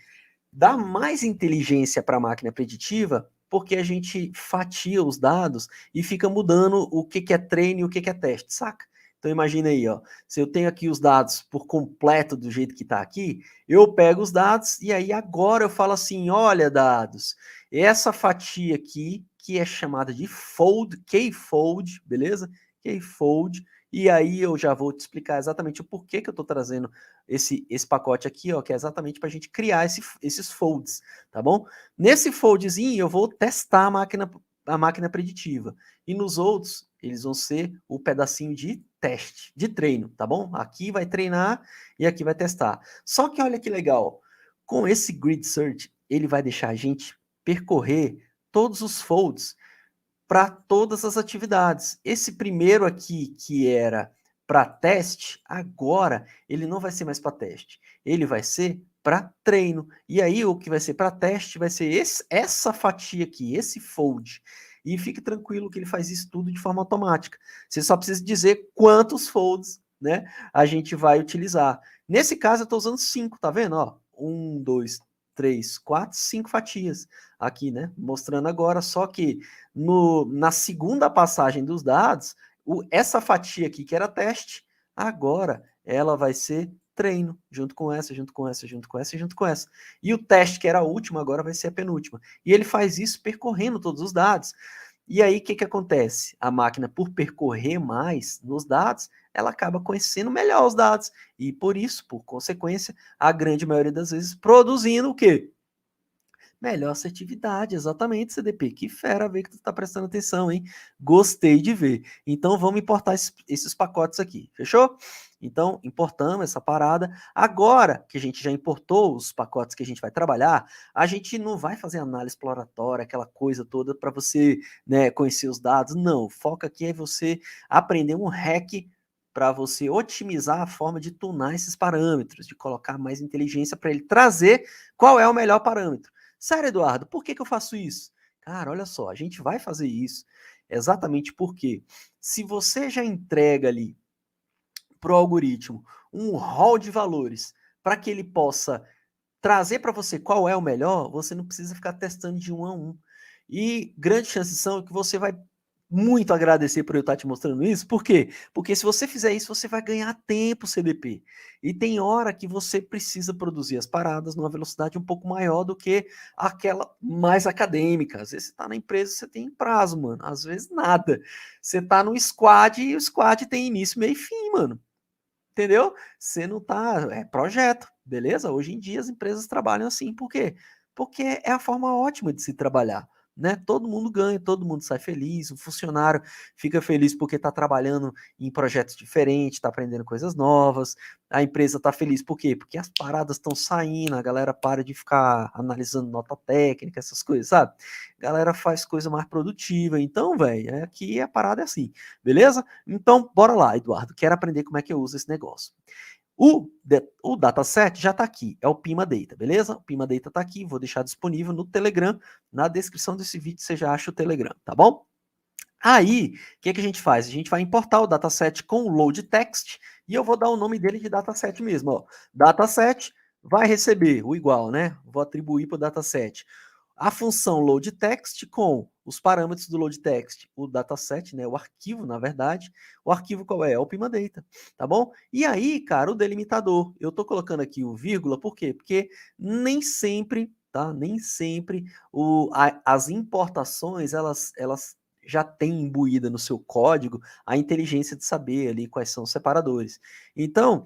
dar mais inteligência para a máquina preditiva, porque a gente fatia os dados e fica mudando o que é treino e o que é teste, saca? Então imagina aí, ó, se eu tenho aqui os dados por completo do jeito que está aqui, eu pego os dados e aí agora eu falo assim, olha dados, essa fatia aqui, que é chamada de fold, K-fold, beleza? K-fold, e aí eu já vou te explicar exatamente o porquê que eu estou trazendo esse pacote aqui, ó, que é exatamente para a gente criar esses folds, tá bom? Nesse foldzinho eu vou testar a máquina preditiva. E nos outros, eles vão ser o pedacinho de teste, de treino, tá bom? Aqui vai treinar e aqui vai testar. Só que olha que legal, com esse Grid Search, ele vai deixar a gente percorrer todos os folds para todas as atividades. Esse primeiro aqui, que era para teste, agora ele não vai ser mais para teste, ele vai ser para treino. E aí o que vai ser para teste vai ser essa fatia aqui, esse fold. E fique tranquilo que ele faz isso tudo de forma automática. Você só precisa dizer quantos folds, né, a gente vai utilizar. Nesse caso eu estou usando 5, tá vendo? Ó, 1, 2, 3, 4, 5 fatias aqui, né? Mostrando agora, só que na segunda passagem dos dados, essa fatia aqui que era teste, agora ela vai ser treino, junto com essa, junto com essa, junto com essa e junto com essa. E o teste, que era a última, agora vai ser a penúltima. E ele faz isso percorrendo todos os dados. E aí, o que acontece? A máquina, por percorrer mais nos dados, ela acaba conhecendo melhor os dados. E por isso, por consequência, a grande maioria das vezes produzindo o quê? Melhor assertividade, exatamente, CDP. Que fera ver que tu tá prestando atenção, hein? Gostei de ver. Então vamos importar esses pacotes aqui, fechou? Então, importamos essa parada. Agora que a gente já importou os pacotes que a gente vai trabalhar, a gente não vai fazer análise exploratória, aquela coisa toda para você, né, conhecer os dados. Não, foca aqui é você aprender um hack para você otimizar a forma de tunar esses parâmetros, de colocar mais inteligência para ele trazer qual é o melhor parâmetro. Sério, Eduardo, por que eu faço isso? Cara, olha só, a gente vai fazer isso exatamente porque se você já entrega ali para o algoritmo um rol de valores para que ele possa trazer para você qual é o melhor, você não precisa ficar testando de um a um. E grandes chances são que você vai muito agradecer por eu estar te mostrando isso. Por quê? Porque se você fizer isso, você vai ganhar tempo, CDP. E tem hora que você precisa produzir as paradas numa velocidade um pouco maior do que aquela mais acadêmica. Às vezes você está na empresa, você tem prazo, mano. Às vezes nada. Você está no squad e o squad tem início, meio e fim, mano. Entendeu? Você não tá. É projeto, beleza? Hoje em dia as empresas trabalham assim. Por quê? Porque é a forma ótima de se trabalhar. Né? Todo mundo ganha, todo mundo sai feliz, o funcionário fica feliz porque está trabalhando em projetos diferentes, está aprendendo coisas novas, a empresa está feliz por quê? Porque as paradas estão saindo, a galera para de ficar analisando nota técnica, essas coisas, sabe? A galera faz coisa mais produtiva, então, velho, aqui a parada é assim, beleza? Então, bora lá, Eduardo. Quero aprender como é que eu uso esse negócio. O dataset já está aqui, é o Pima Data, beleza? O Pima Data está aqui, vou deixar disponível no Telegram. Na descrição desse vídeo você já acha o Telegram, tá bom? Aí, o que a gente faz? A gente vai importar o dataset com o load text e eu vou dar o nome dele de dataset mesmo. Ó. Dataset vai receber o igual, né? Vou atribuir para o dataset a função load text com os parâmetros do load text, o dataset, né, o arquivo, na verdade. O arquivo qual é? É o Pima Data, tá bom? E aí, cara, o delimitador. Eu tô colocando aqui o vírgula, por quê? Porque nem sempre, tá? Nem sempre as importações, elas já têm imbuída no seu código a inteligência de saber ali quais são os separadores. Então,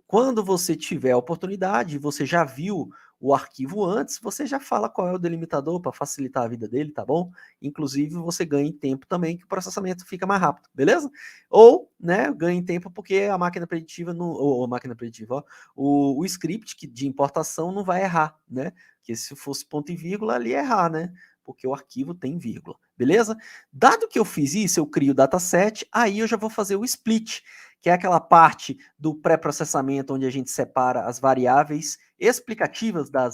quando você tiver a oportunidade, você já viu o arquivo antes, você já fala qual é o delimitador para facilitar a vida dele, tá bom? Inclusive, você ganha em tempo também, que o processamento fica mais rápido, beleza? Ou, né, ganha em tempo porque a máquina preditiva, ou a máquina preditiva, ó, o script de importação não vai errar, né? Porque se fosse ponto e vírgula, ali ia errar, né? Porque o arquivo tem vírgula, beleza? Dado que eu fiz isso, eu crio o dataset, aí eu já vou fazer o split, que é aquela parte do pré-processamento onde a gente separa as variáveis explicativas da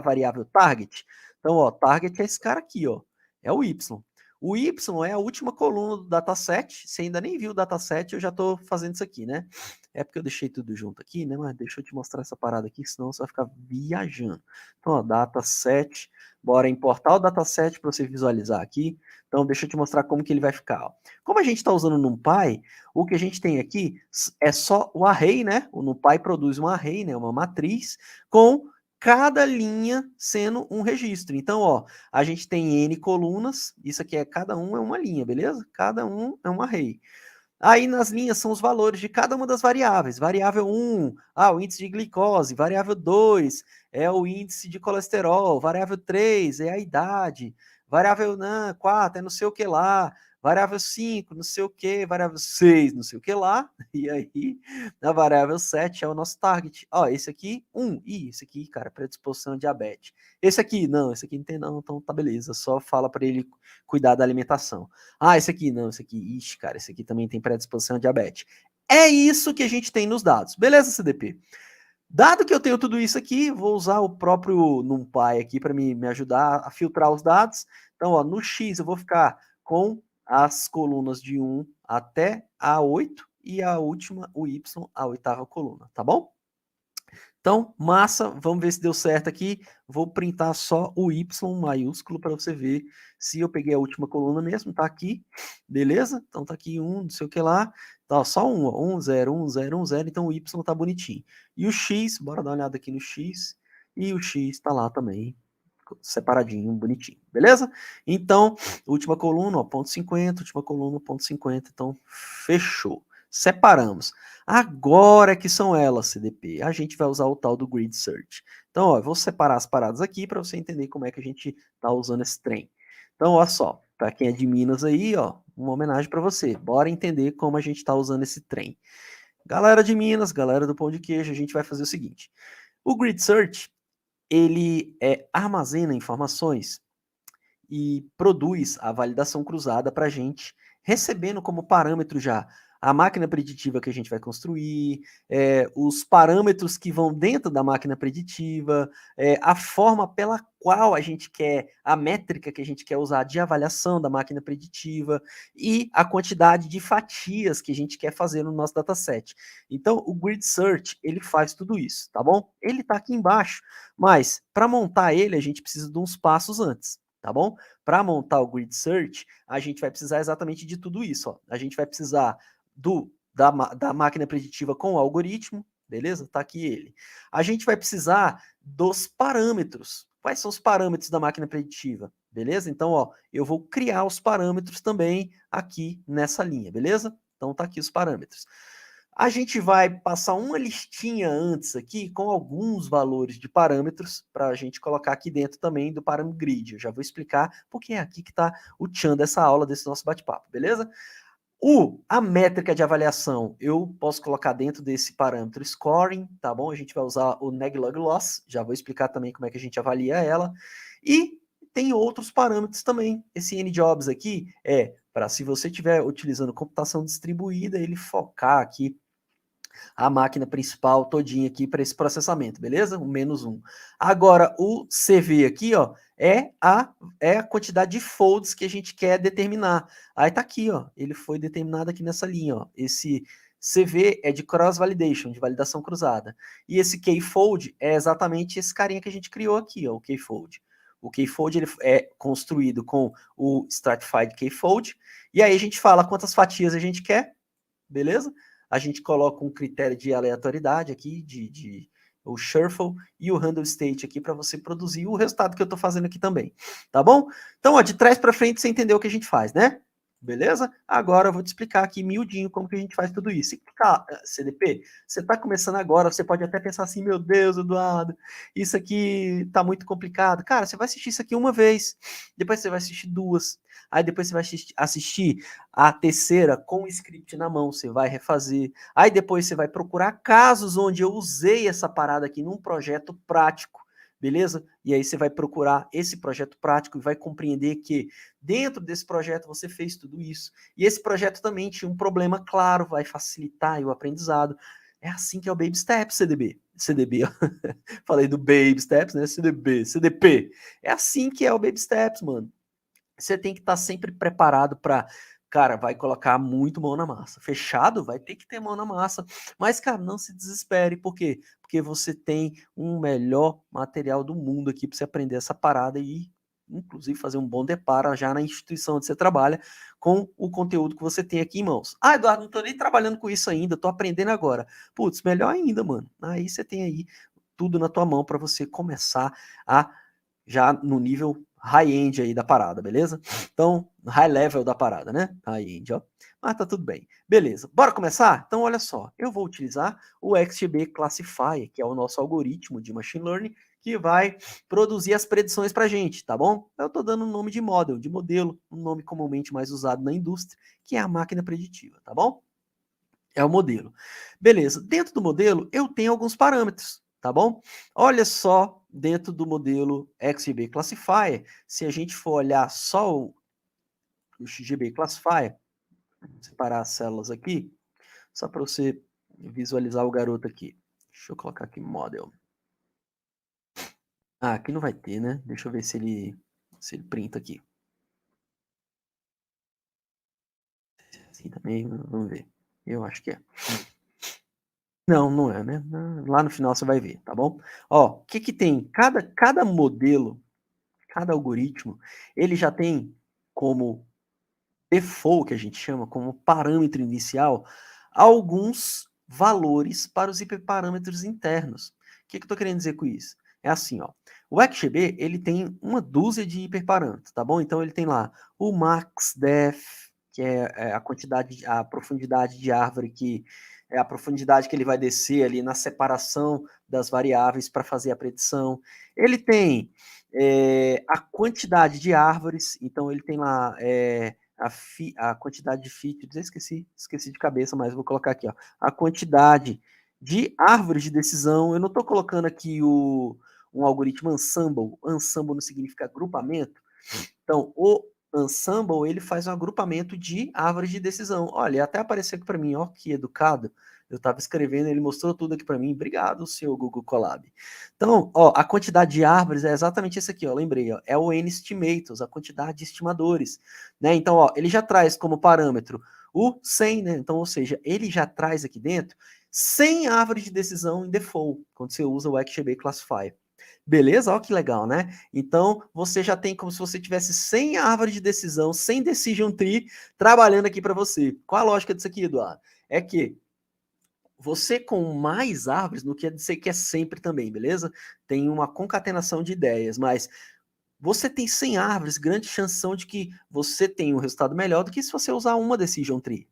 variável target. Então, ó, target é esse cara aqui, ó, é o y. O y é a última coluna do dataset. Você ainda nem viu o dataset, eu já estou fazendo isso aqui, né? É porque eu deixei tudo junto aqui, né? Mas deixa eu te mostrar essa parada aqui, senão você vai ficar viajando. Então, ó, dataset, bora importar o dataset para você visualizar aqui. Então, deixa eu te mostrar como que ele vai ficar. Ó. Como a gente está usando o NumPy, o que a gente tem aqui é só o array, né? O NumPy produz um array, né? Uma matriz com cada linha sendo um registro. Então, ó, a gente tem N colunas, isso aqui é cada um é uma linha, beleza? Cada um é um array. Aí nas linhas são os valores de cada uma das variáveis. Variável 1, o índice de glicose. Variável 2 é o índice de colesterol. Variável 3 é a idade. Variável 4 é não sei o que lá. Variável 5, não sei o que. Variável 6, não sei o que lá. E aí, a variável 7 é o nosso target. Ó, esse aqui, 1. Esse aqui, cara, predisposição a diabetes. Esse aqui, não, esse aqui não tem não. Então tá beleza. Só fala para ele cuidar da alimentação. Esse aqui não, esse aqui, ixi, cara, esse aqui também tem predisposição a diabetes. É isso que a gente tem nos dados. Beleza, CDP? Dado que eu tenho tudo isso aqui, vou usar o próprio NumPy aqui para me ajudar a filtrar os dados. Então, ó, no X eu vou ficar com as colunas de 1 até a 8 e a última, o Y, a oitava coluna, tá bom? Então, massa, vamos ver se deu certo aqui. Vou printar só o Y maiúsculo para você ver se eu peguei a última coluna mesmo, tá aqui, beleza? Então tá aqui um, não sei o que lá, tá só um, ó, 1, 0, 1, 0, 1, 0, então o Y tá bonitinho. E o X, bora dar uma olhada aqui no X, e o X tá lá também, separadinho, bonitinho, beleza? Então, última coluna, ó, ponto 50, última coluna, ponto 50, então fechou. Separamos. Agora que são elas, CDP, a gente vai usar o tal do Grid Search. Então, ó, eu vou separar as paradas aqui para você entender como é que a gente tá usando esse trem. Então, olha só, para quem é de Minas aí, ó, uma homenagem para você. Bora entender como a gente está usando esse trem. Galera de Minas, galera do Pão de Queijo, a gente vai fazer o seguinte. O Grid Search, ele armazena informações e produz a validação cruzada para a gente, recebendo como parâmetro já a máquina preditiva que a gente vai construir, os parâmetros que vão dentro da máquina preditiva, a forma pela qual a gente quer, a métrica que a gente quer usar de avaliação da máquina preditiva e a quantidade de fatias que a gente quer fazer no nosso dataset. Então, o Grid Search, ele faz tudo isso, tá bom? Ele está aqui embaixo, mas para montar ele, a gente precisa de uns passos antes, tá bom? Para montar o Grid Search, a gente vai precisar exatamente de tudo isso, ó. A gente vai precisar da máquina preditiva com o algoritmo, beleza? Tá aqui ele. A gente vai precisar dos parâmetros. Quais são os parâmetros da máquina preditiva? Beleza? Então, ó, eu vou criar os parâmetros também aqui nessa linha, beleza? Então tá aqui os parâmetros. A gente vai passar uma listinha antes aqui com alguns valores de parâmetros para a gente colocar aqui dentro também do parâmetro grid. Eu já vou explicar porque é aqui que está o tchan dessa aula, desse nosso bate-papo, beleza? A métrica de avaliação, eu posso colocar dentro desse parâmetro scoring, tá bom? A gente vai usar o neglog loss, já vou explicar também como é que a gente avalia ela. E tem outros parâmetros também. Esse njobs aqui é para, se você estiver utilizando computação distribuída, ele focar aqui a máquina principal todinha aqui para esse processamento, beleza? O -1. Agora, o CV aqui, ó, é a quantidade de folds que a gente quer determinar. Aí tá aqui, ó, ele foi determinado aqui nessa linha, ó. Esse CV é de cross validation, de validação cruzada. E esse keyfold é exatamente esse carinha que a gente criou aqui, ó, o keyfold. O keyfold ele é construído com o stratified keyfold, e aí a gente fala quantas fatias a gente quer, beleza? A gente coloca um critério de aleatoriedade aqui, o shuffle e o handle state aqui para você produzir o resultado que eu estou fazendo aqui também, tá bom? Então, ó, de trás para frente você entendeu o que a gente faz, né? Beleza? Agora eu vou te explicar aqui miudinho como que a gente faz tudo isso. E, CDP, você está começando agora, você pode até pensar assim, meu Deus, Eduardo, isso aqui está muito complicado. Cara, você vai assistir isso aqui uma vez, depois você vai assistir duas, aí depois você vai assistir a terceira com o script na mão, você vai refazer. Aí depois você vai procurar casos onde eu usei essa parada aqui num projeto prático, beleza? E aí você vai procurar esse projeto prático e vai compreender que dentro desse projeto você fez tudo isso. E esse projeto também tinha um problema claro, vai facilitar o aprendizado. É assim que é o Baby Steps, CDB. CDB, ó. Falei do Baby Steps, né? CDB, CDP. É assim que é o Baby Steps, mano. Você tem que estar sempre preparado para, cara, vai colocar muito mão na massa. Fechado? Vai ter que ter mão na massa. Mas, cara, não se desespere. Por quê? Porque você tem um melhor material do mundo aqui para você aprender essa parada e, inclusive, fazer um bom deparo já na instituição onde você trabalha com o conteúdo que você tem aqui em mãos. Ah, Eduardo, não estou nem trabalhando com isso ainda, estou aprendendo agora. Putz, melhor ainda, mano. Aí você tem aí tudo na tua mão para você começar a já no nível high-end aí da parada, beleza? Então, high level da parada, né? High-end, ó. Mas tá tudo bem. Beleza, bora começar? Então, olha só, eu vou utilizar o XGB Classifier, que é o nosso algoritmo de Machine Learning, que vai produzir as predições pra gente, tá bom? Eu tô dando um nome de modelo, um nome comumente mais usado na indústria, que é a máquina preditiva, tá bom? É o modelo. Beleza, dentro do modelo eu tenho alguns parâmetros, tá bom? Olha só, dentro do modelo XGB Classifier, se a gente for olhar só o XGB Classifier, separar as células aqui, só para você visualizar o garoto aqui. Deixa eu colocar aqui model. Ah, aqui não vai ter, né? Deixa eu ver se ele printa aqui. Assim também, vamos ver. Eu acho que é. Não, não é, né? Lá no final você vai ver, tá bom? Ó, o que que tem? Cada modelo, cada algoritmo, ele já tem como default, que a gente chama, como parâmetro inicial, alguns valores para os hiperparâmetros internos. O que que eu estou querendo dizer com isso? é assim, ó. O XGB, ele tem uma dúzia de hiperparâmetros, tá bom? Então ele tem lá o MaxDef, que é a quantidade, a profundidade de árvore que é a profundidade que ele vai descer ali na separação das variáveis para fazer a predição. Ele tem a quantidade de árvores, então ele tem lá a quantidade de features, esqueci de cabeça, mas vou colocar aqui, ó, a quantidade de árvores de decisão. Eu não estou colocando aqui um algoritmo ensemble. Ensemble não significa agrupamento. Então, o ensemble, ele faz um agrupamento de árvores de decisão. Olha, até apareceu aqui para mim, ó, que educado. Eu estava escrevendo, ele mostrou tudo aqui para mim. Obrigado, senhor Google Colab. Então, ó, a quantidade de árvores é exatamente esse aqui, ó. Lembrei, ó, é o N-estimators, a quantidade de estimadores, né? Então, ó, ele já traz como parâmetro o 100, né? Então, ou seja, ele já traz aqui dentro 100 árvores de decisão em default, quando você usa o XGB Classifier. Beleza? Olha que legal, né? Então, você já tem como se você tivesse 100 árvores de decisão, 100 decision tree, trabalhando aqui para você. Qual a lógica disso aqui, Eduardo? É que você com mais árvores, não quer dizer que é sempre também, beleza? Tem uma concatenação de ideias, mas você tem 100 árvores, grande chance de que você tenha um resultado melhor do que se você usar uma decision tree.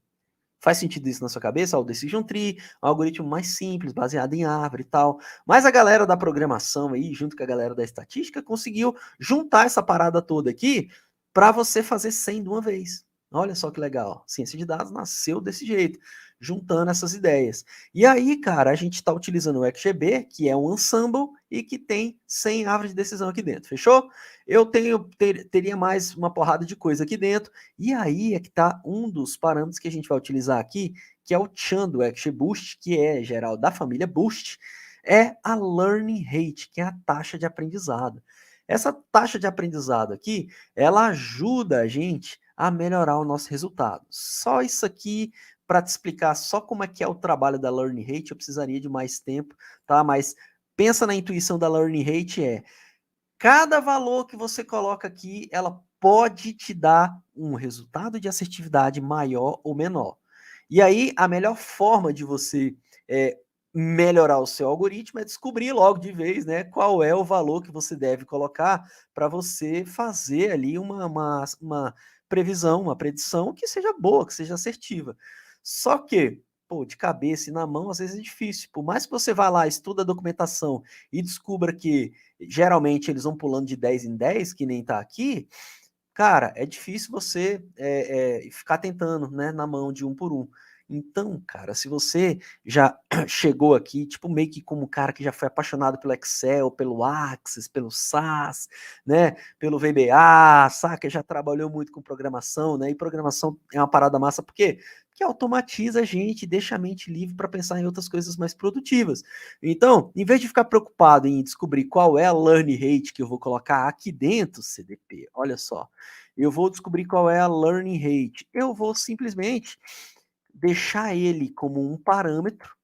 Faz sentido isso na sua cabeça? O Decision Tree, um algoritmo mais simples, baseado em árvore e tal. Mas a galera da programação aí, junto com a galera da estatística, conseguiu juntar essa parada toda aqui para você fazer 100 de uma vez. Olha só que legal. Ciência de dados nasceu desse jeito, juntando essas ideias. E aí, cara, a gente está utilizando o XGB, que é um ensemble e que tem 100 árvores de decisão aqui dentro. Fechou? Eu teria mais uma porrada de coisa aqui dentro. E aí é que está um dos parâmetros que a gente vai utilizar aqui, que é o Chan do XGBoost, que é geral da família Boost, é a Learning Rate, que é a taxa de aprendizado. Essa taxa de aprendizado aqui, ela ajuda a gente a melhorar o nosso resultado. Só isso aqui, para te explicar só como é que é o trabalho da Learning Rate, eu precisaria de mais tempo, tá? Mas pensa na intuição da Learning Rate cada valor que você coloca aqui, ela pode te dar um resultado de assertividade maior ou menor. E aí, a melhor forma de você melhorar o seu algoritmo é descobrir logo de vez, né, qual é o valor que você deve colocar para você fazer ali uma previsão, uma predição que seja boa, que seja assertiva. Só que, pô, de cabeça e na mão, às vezes é difícil. Por mais que você vá lá, estuda a documentação e descubra que geralmente eles vão pulando de 10 em 10, que nem tá aqui, cara, é difícil você ficar tentando, né, na mão de um por um. Então, cara, se você já chegou aqui, tipo, meio que como um cara que já foi apaixonado pelo Excel, pelo Access, pelo SAS, né, pelo VBA, saca? Já trabalhou muito com programação, né? E programação é uma parada massa, por quê? Porque automatiza a gente, deixa a mente livre para pensar em outras coisas mais produtivas. Então, em vez de ficar preocupado em descobrir qual é a learn rate que eu vou colocar aqui dentro, CDP, olha só, eu vou descobrir qual é a learning rate. Eu vou simplesmente deixar ele como um parâmetro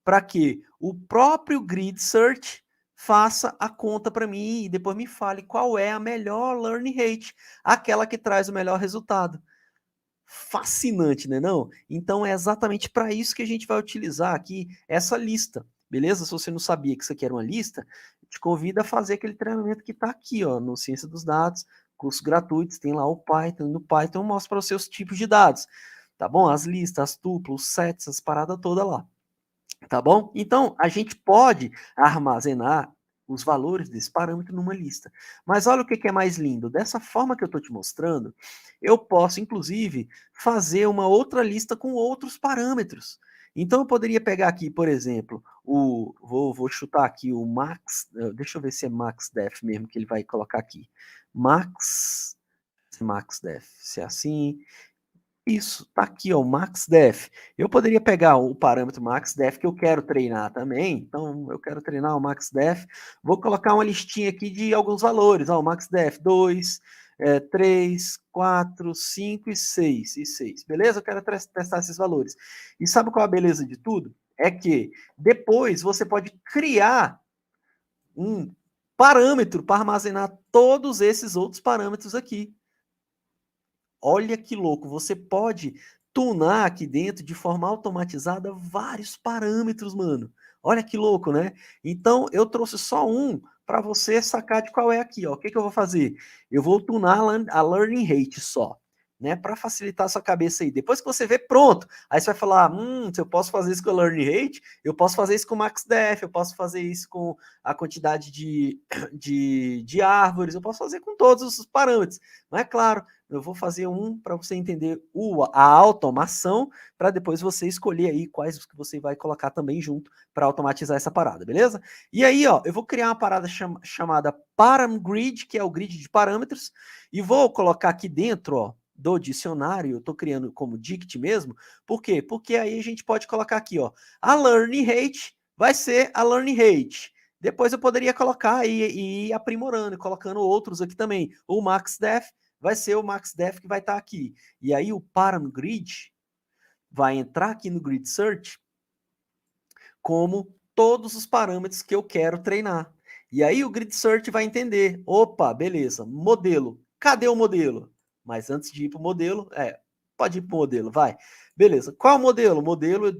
para que o próprio grid search faça a conta para mim e depois me fale qual é a melhor learning rate, aquela que traz o melhor resultado. Fascinante, né não? Então é exatamente para isso que a gente vai utilizar aqui essa lista, beleza? Se você não sabia que isso aqui era uma lista, te convido a fazer aquele treinamento que está aqui, ó, no Ciência dos Dados, cursos gratuitos, tem lá o Python, no Python eu mostro para você os tipos de dados, tá bom? As listas, as tuplas, os sets, as paradas todas lá. Tá bom? Então, a gente pode armazenar os valores desse parâmetro numa lista. Mas olha o que é mais lindo. Dessa forma que eu estou te mostrando, eu posso, inclusive, fazer uma outra lista com outros parâmetros. Então, eu poderia pegar aqui, por exemplo, vou chutar aqui o max, deixa eu ver se é max def mesmo que ele vai colocar aqui. Max def, se é assim. Isso, tá aqui, ó, o MaxDef. Eu poderia pegar o parâmetro MaxDef que eu quero treinar também. Então, eu quero treinar o MaxDef. Vou colocar uma listinha aqui de alguns valores. Ó, o MaxDef 2, 3, 4, 5 e 6. E 6. Beleza? Eu quero testar esses valores. E sabe qual é a beleza de tudo? É que depois você pode criar um parâmetro para armazenar todos esses outros parâmetros aqui. Olha que louco, você pode tunar aqui dentro de forma automatizada vários parâmetros, mano. Olha que louco, né? Então eu trouxe só um para você sacar de qual é aqui, ó. O que eu vou fazer? Eu vou tunar a learning rate só, né? Para facilitar a sua cabeça aí. Depois que você vê, pronto. Aí você vai falar, se eu posso fazer isso com a learning rate, eu posso fazer isso com o maxdef, eu posso fazer isso com a quantidade de árvores, eu posso fazer com todos os parâmetros. Mas é claro, eu vou fazer um para você entender a automação, para depois você escolher aí quais que você vai colocar também junto para automatizar essa parada, beleza? E aí, ó, eu vou criar uma parada chamada ParamGrid, que é o grid de parâmetros, e vou colocar aqui dentro, ó, do dicionário, eu estou criando como dict mesmo. Por quê? Porque aí a gente pode colocar aqui, ó, a learning rate vai ser a learning rate. Depois eu poderia colocar e ir aprimorando, colocando outros aqui também. O maxdef vai ser o maxdef que vai estar aqui. E aí o ParamGrid vai entrar aqui no grid search como todos os parâmetros que eu quero treinar. E aí o grid search vai entender, opa, beleza, modelo, cadê o modelo? Mas antes de ir para o modelo, pode ir para o modelo, vai. Beleza, qual é o modelo? O modelo,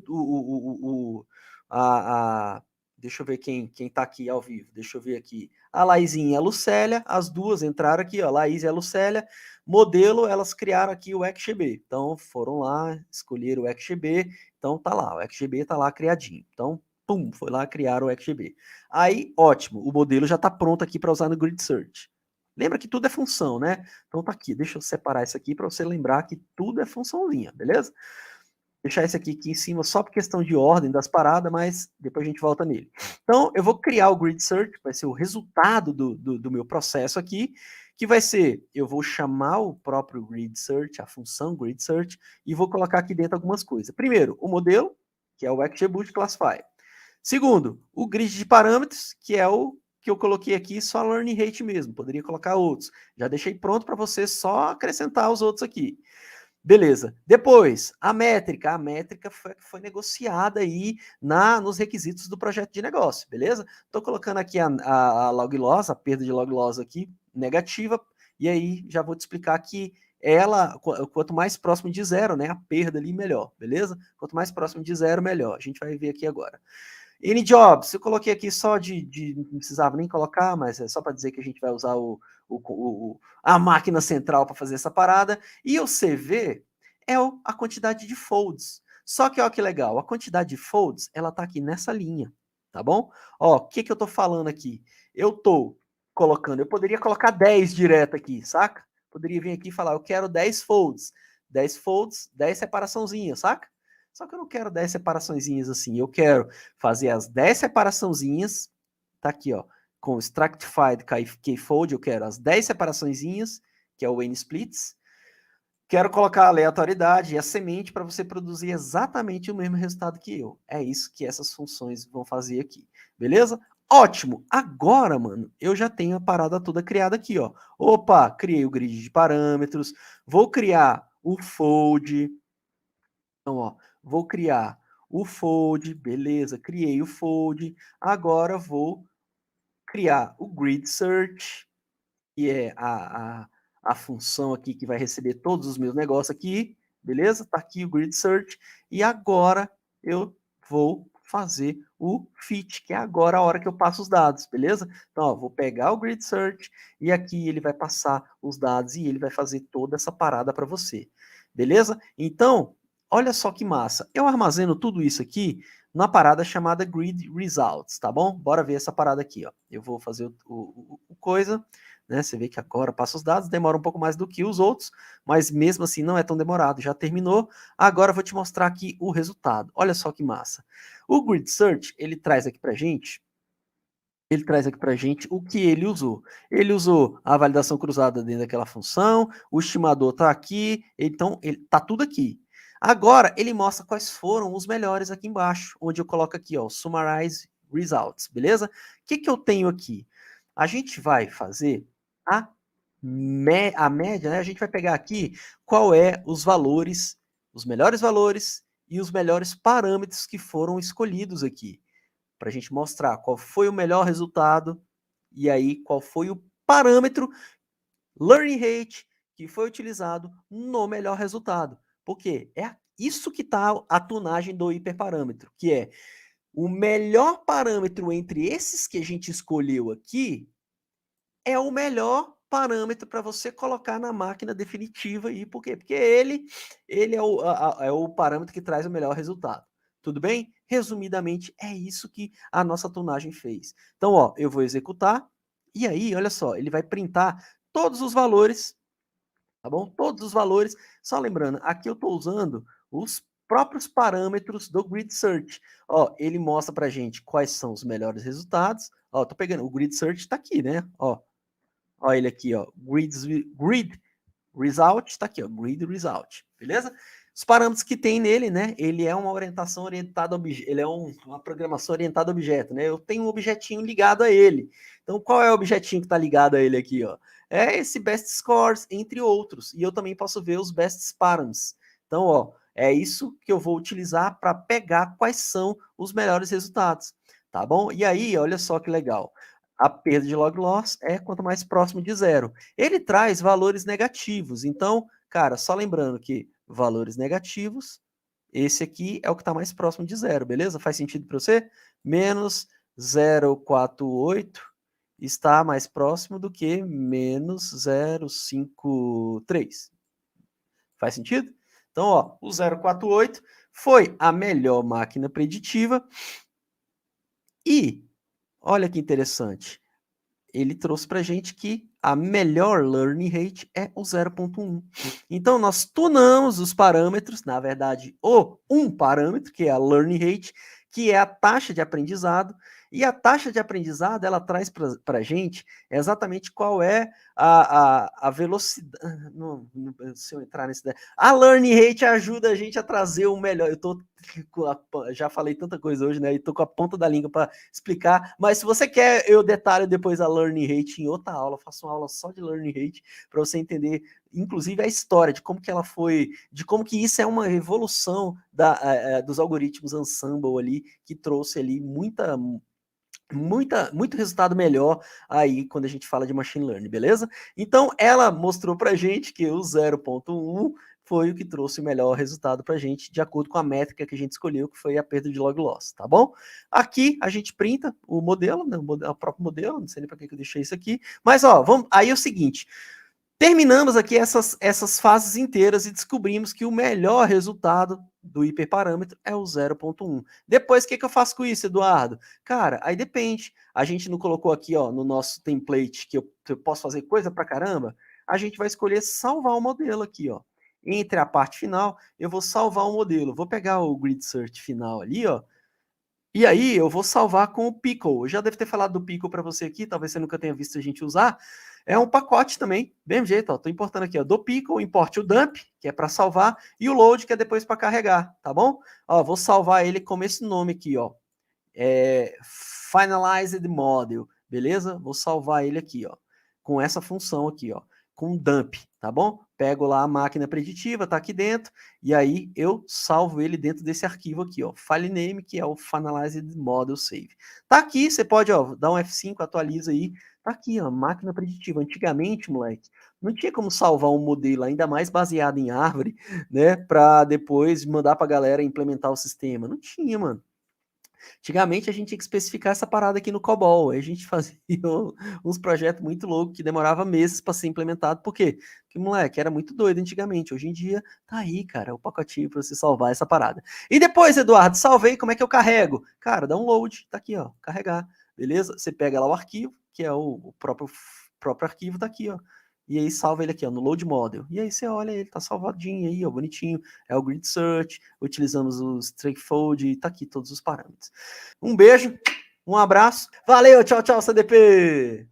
deixa eu ver quem tá aqui ao vivo, deixa eu ver aqui. A Laizinha e a Lucélia, as duas entraram aqui, ó, Laís e a Lucélia. Modelo, elas criaram aqui o XGB. Então, foram lá, escolheram o XGB. Então, tá lá, o XGB tá lá criadinho. Então, pum, foi lá criar o XGB. Aí, ótimo, o modelo já tá pronto aqui para usar no Grid Search. Lembra que tudo é função, né? Então tá aqui, deixa eu separar isso aqui para você lembrar que tudo é funçãozinha, beleza? Deixar esse aqui em cima só por questão de ordem das paradas, mas depois a gente volta nele. Então, eu vou criar o Grid Search, vai ser o resultado do meu processo aqui, que vai ser, eu vou chamar o próprio Grid Search, a função Grid Search, e vou colocar aqui dentro algumas coisas. Primeiro, o modelo, que é o XGBoost Classifier. Segundo, o grid de parâmetros, que é o que eu coloquei aqui, só learning rate mesmo, poderia colocar outros. Já deixei pronto para você só acrescentar os outros aqui. Beleza. Depois, a métrica. A métrica foi negociada aí nos requisitos do projeto de negócio, beleza? Estou colocando aqui a log loss, a perda de log loss aqui, negativa, e aí já vou te explicar que ela, quanto mais próximo de zero, né, a perda ali, melhor, beleza? Quanto mais próximo de zero, melhor. A gente vai ver aqui agora. NJobs, eu coloquei aqui só não precisava nem colocar, mas é só para dizer que a gente vai usar a máquina central para fazer essa parada. E o CV é a quantidade de folds. Só que olha que legal, a quantidade de folds, ela tá aqui nessa linha, tá bom? Ó, o que eu tô falando aqui? Eu tô colocando, eu poderia colocar 10 direto aqui, saca? Poderia vir aqui e falar, eu quero 10 folds. 10 folds, 10 separaçãozinhas, saca? Só que eu não quero 10 separaçõezinhas assim, eu quero fazer as 10 separaçãozinhas, tá aqui, ó, com Structified Keyfold, eu quero as 10 separaçõezinhas, que é o N-splits, quero colocar a aleatoriedade e a semente para você produzir exatamente o mesmo resultado que eu. É isso que essas funções vão fazer aqui, beleza? Ótimo! Agora, mano, eu já tenho a parada toda criada aqui, ó. Opa, criei o grid de parâmetros, vou criar o fold. Então, ó, vou criar o fold, beleza, criei o fold. Agora vou criar o grid search, que é a função aqui que vai receber todos os meus negócios aqui, beleza? Tá aqui o grid search. E agora eu vou fazer o fit, que é agora a hora que eu passo os dados, beleza? Então, ó, vou pegar o grid search e aqui ele vai passar os dados e ele vai fazer toda essa parada para você, beleza? Então, olha só que massa. Eu armazeno tudo isso aqui na parada chamada Grid Results, tá bom? Bora ver essa parada aqui, ó. Eu vou fazer o coisa, né? Você vê que agora passa os dados, demora um pouco mais do que os outros, mas mesmo assim não é tão demorado, já terminou. Agora eu vou te mostrar aqui o resultado. Olha só que massa. O Grid Search, ele traz aqui pra gente o que ele usou. Ele usou a validação cruzada dentro daquela função, o estimador está aqui, então ele tá tudo aqui. Agora ele mostra quais foram os melhores aqui embaixo, onde eu coloco aqui, ó, Summarize Results, beleza? O que eu tenho aqui? A gente vai fazer a média, né? A gente vai pegar aqui qual é os valores, os melhores valores e os melhores parâmetros que foram escolhidos aqui, para a gente mostrar qual foi o melhor resultado e aí qual foi o parâmetro learning rate que foi utilizado no melhor resultado. Porque é isso que está a tunagem do hiperparâmetro, que é o melhor parâmetro entre esses que a gente escolheu aqui é o melhor parâmetro para você colocar na máquina definitiva aí, por quê? Porque ele é o parâmetro que traz o melhor resultado. Tudo bem? Resumidamente, é isso que a nossa tunagem fez. Então, ó, eu vou executar, e aí, olha só, ele vai printar todos os valores, tá bom? Todos os valores. Só lembrando, aqui eu estou usando os próprios parâmetros do Grid Search. Ó, ele mostra para gente quais são os melhores resultados. Ó, tô pegando, o Grid Search está aqui, né? Ó, ele aqui, ó, Grid Result, está aqui, ó, Grid Result, beleza? Os parâmetros que tem nele, né? Ele é uma orientação orientada a objeto, ele é uma programação orientada a objeto, né? Eu tenho um objetinho ligado a ele. Então, qual é o objetinho que está ligado a ele aqui, ó? É esse Best Scores, entre outros. E eu também posso ver os Best Params. Então, ó, é isso que eu vou utilizar para pegar quais são os melhores resultados, tá bom? E aí, olha só que legal. A perda de log loss é quanto mais próximo de zero. Ele traz valores negativos. Então, cara, só lembrando que valores negativos, esse aqui é o que está mais próximo de zero, beleza? Faz sentido para você? Menos 0,48 está mais próximo do que menos 0,53. Faz sentido? Então, ó, o 0,48 foi a melhor máquina preditiva e, olha que interessante, ele trouxe para a gente que a melhor learning rate é o 0,1. Então, nós tunamos os parâmetros, na verdade, um parâmetro, que é a learning rate, que é a taxa de aprendizado, e a taxa de aprendizado, ela traz para a gente exatamente qual é a velocidade. Não, se eu entrar nesse. A learning rate ajuda a gente a trazer o melhor. Já falei tanta coisa hoje, né? E tô com a ponta da língua para explicar. Mas se você quer, eu detalho depois a learning rate em outra aula. Eu faço uma aula só de learning rate para você entender, inclusive, a história de como que ela foi, de como que isso é uma evolução dos algoritmos Ensemble ali, que trouxe ali muito resultado melhor aí quando a gente fala de machine learning, beleza? Então, ela mostrou pra gente que o 0,1 foi o que trouxe o melhor resultado pra gente, de acordo com a métrica que a gente escolheu, que foi a perda de log loss, tá bom? Aqui a gente printa o modelo, né, o próprio modelo, não sei nem para que eu deixei isso aqui, mas ó, aí é o seguinte, terminamos aqui essas fases inteiras e descobrimos que o melhor resultado do hiperparâmetro é o 0,1. Depois, o que eu faço com isso, Eduardo? Cara, aí depende. A gente não colocou aqui, ó, no nosso template que eu posso fazer coisa pra caramba. A gente vai escolher salvar o modelo aqui, ó. Entre a parte final, eu vou salvar o modelo. Vou pegar o grid search final ali, ó. E aí eu vou salvar com o Pickle. Eu já devo ter falado do Pickle para você aqui, talvez você nunca tenha visto a gente usar. É um pacote também, mesmo jeito, ó, tô importando aqui, ó, do Pickle, importe o dump, que é para salvar, e o load, que é depois para carregar, tá bom? Ó, vou salvar ele como esse nome aqui, ó. Finalized Model, beleza? Vou salvar ele aqui, ó, com essa função aqui, ó, com dump, tá bom? Pego lá a máquina preditiva, tá aqui dentro, e aí eu salvo ele dentro desse arquivo aqui, ó, file name, que é o Finalized Model Save. Tá aqui, você pode, ó, dar um F5, atualiza aí, tá aqui, ó, máquina preditiva. Antigamente, moleque, não tinha como salvar um modelo, ainda mais baseado em árvore, né, para depois mandar pra galera implementar o sistema. Não tinha, mano. Antigamente a gente tinha que especificar essa parada aqui no COBOL, aí a gente fazia uns projetos muito loucos que demorava meses para ser implementado, por quê? Porque, moleque, era muito doido antigamente, hoje em dia tá aí, cara, o pacotinho para você salvar essa parada. E depois, Eduardo, salvei, como é que eu carrego? Cara, download, tá aqui, ó, carregar, beleza? Você pega lá o arquivo, que é o próprio arquivo, tá aqui, ó. E aí salva ele aqui, ó, no Load Model. E aí você olha ele, tá salvadinho aí, ó, bonitinho. É o Grid Search, utilizamos o Straightforward e tá aqui todos os parâmetros. Um beijo, um abraço. Valeu, tchau, tchau, CDP!